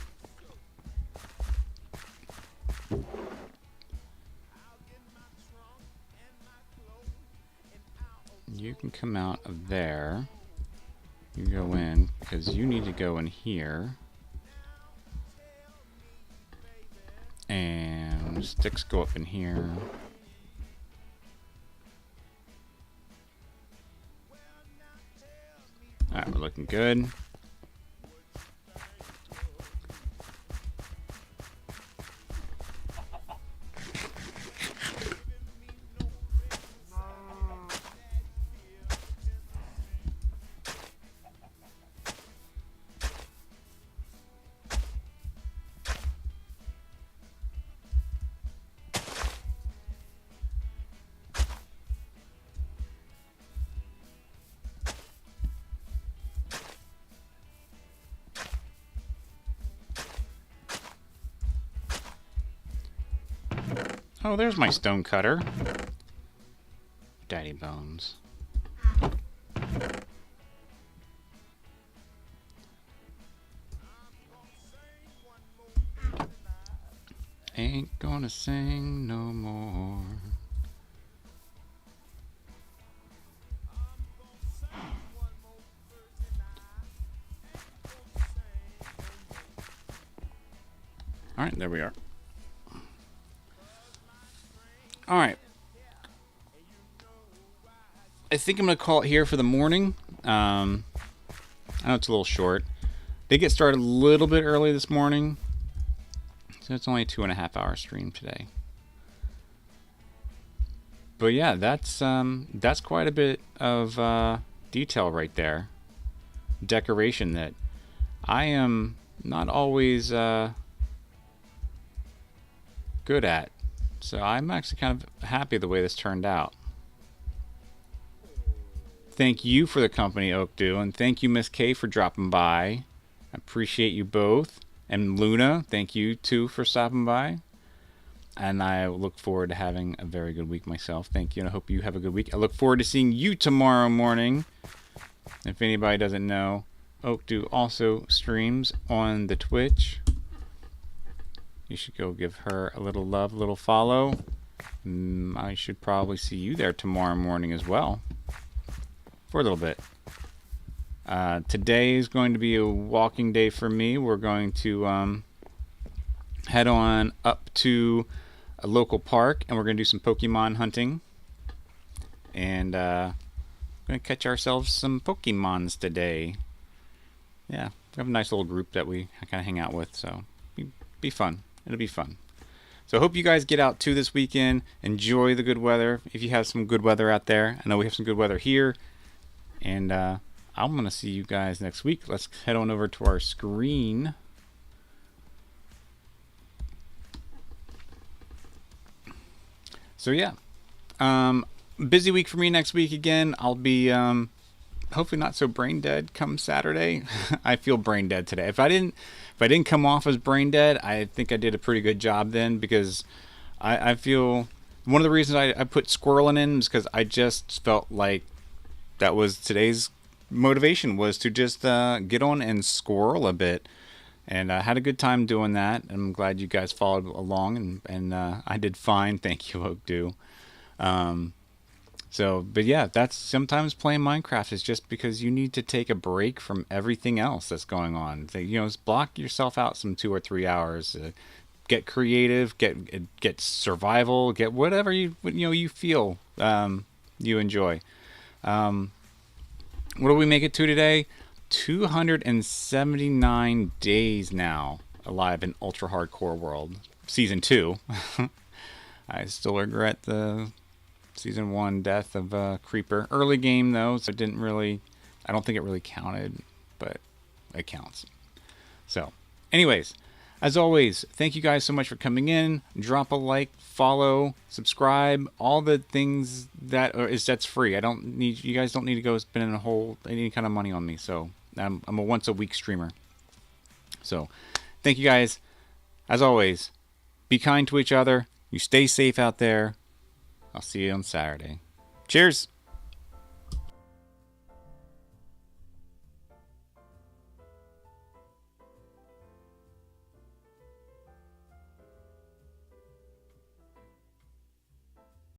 You can come out of there. You go in, because you need to go in here. And sticks go up in here. Alright, we're looking good. Oh, there's my stone cutter. Daddy bones. Ain't gonna sing no more. Alright, there we are. Alright. I think I'm going to call it here for the morning. I know it's a little short. They get started a little bit early this morning. So it's only a 2.5 hour stream today. But yeah, that's quite a bit of detail right there. Decoration that I am not always good at. So I'm actually kind of happy the way this turned out. Thank you for the company, Oakdew, and thank you, Miss K, for dropping by. I appreciate you both. And Luna, thank you too for stopping by. And I look forward to having a very good week myself. Thank you, and I hope you have a good week. I look forward to seeing you tomorrow morning. If anybody doesn't know, Oakdew also streams on the Twitch. You should go give her a little love, a little follow. I should probably see you there tomorrow morning as well. For a little bit. Today is going to be a walking day for me. We're going to head on up to a local park, and we're going to do some Pokemon hunting. And we're going to catch ourselves some Pokemons today. Yeah, we have a nice little group that we kind of hang out with, so be fun. It'll be fun. So I hope you guys get out too this weekend. Enjoy the good weather. If you have some good weather out there. I know we have some good weather here. And I'm going to see you guys next week. Let's head on over to our screen. So yeah, busy week for me next week again. I'll be hopefully not so brain dead come Saturday. I feel brain dead today. If I didn't come off as brain dead, I think I did a pretty good job then, because I feel one of the reasons I put Squirreling in is because I just felt like that was today's motivation, was to just get on and squirrel a bit. And I had a good time doing that. I'm glad you guys followed along, and I did fine. Thank you, Oakdew. But yeah, that's sometimes playing Minecraft is just because you need to take a break from everything else that's going on. So, just block yourself out some 2 or 3 hours. Get creative, get survival, get whatever you feel you enjoy. What do we make it to today? 279 days now alive in Ultra Hardcore World. Season 2. I still regret the Season 1 death of Creeper. Early game though, so I don't think it really counted, but it counts. So, anyways, as always, thank you guys so much for coming in. Drop a like, follow, subscribe, all the things that's free. You guys don't need to go spending any kind of money on me. So I'm a once a week streamer. So thank you guys. As always, be kind to each other. You stay safe out there. I'll see you on Saturday. Cheers.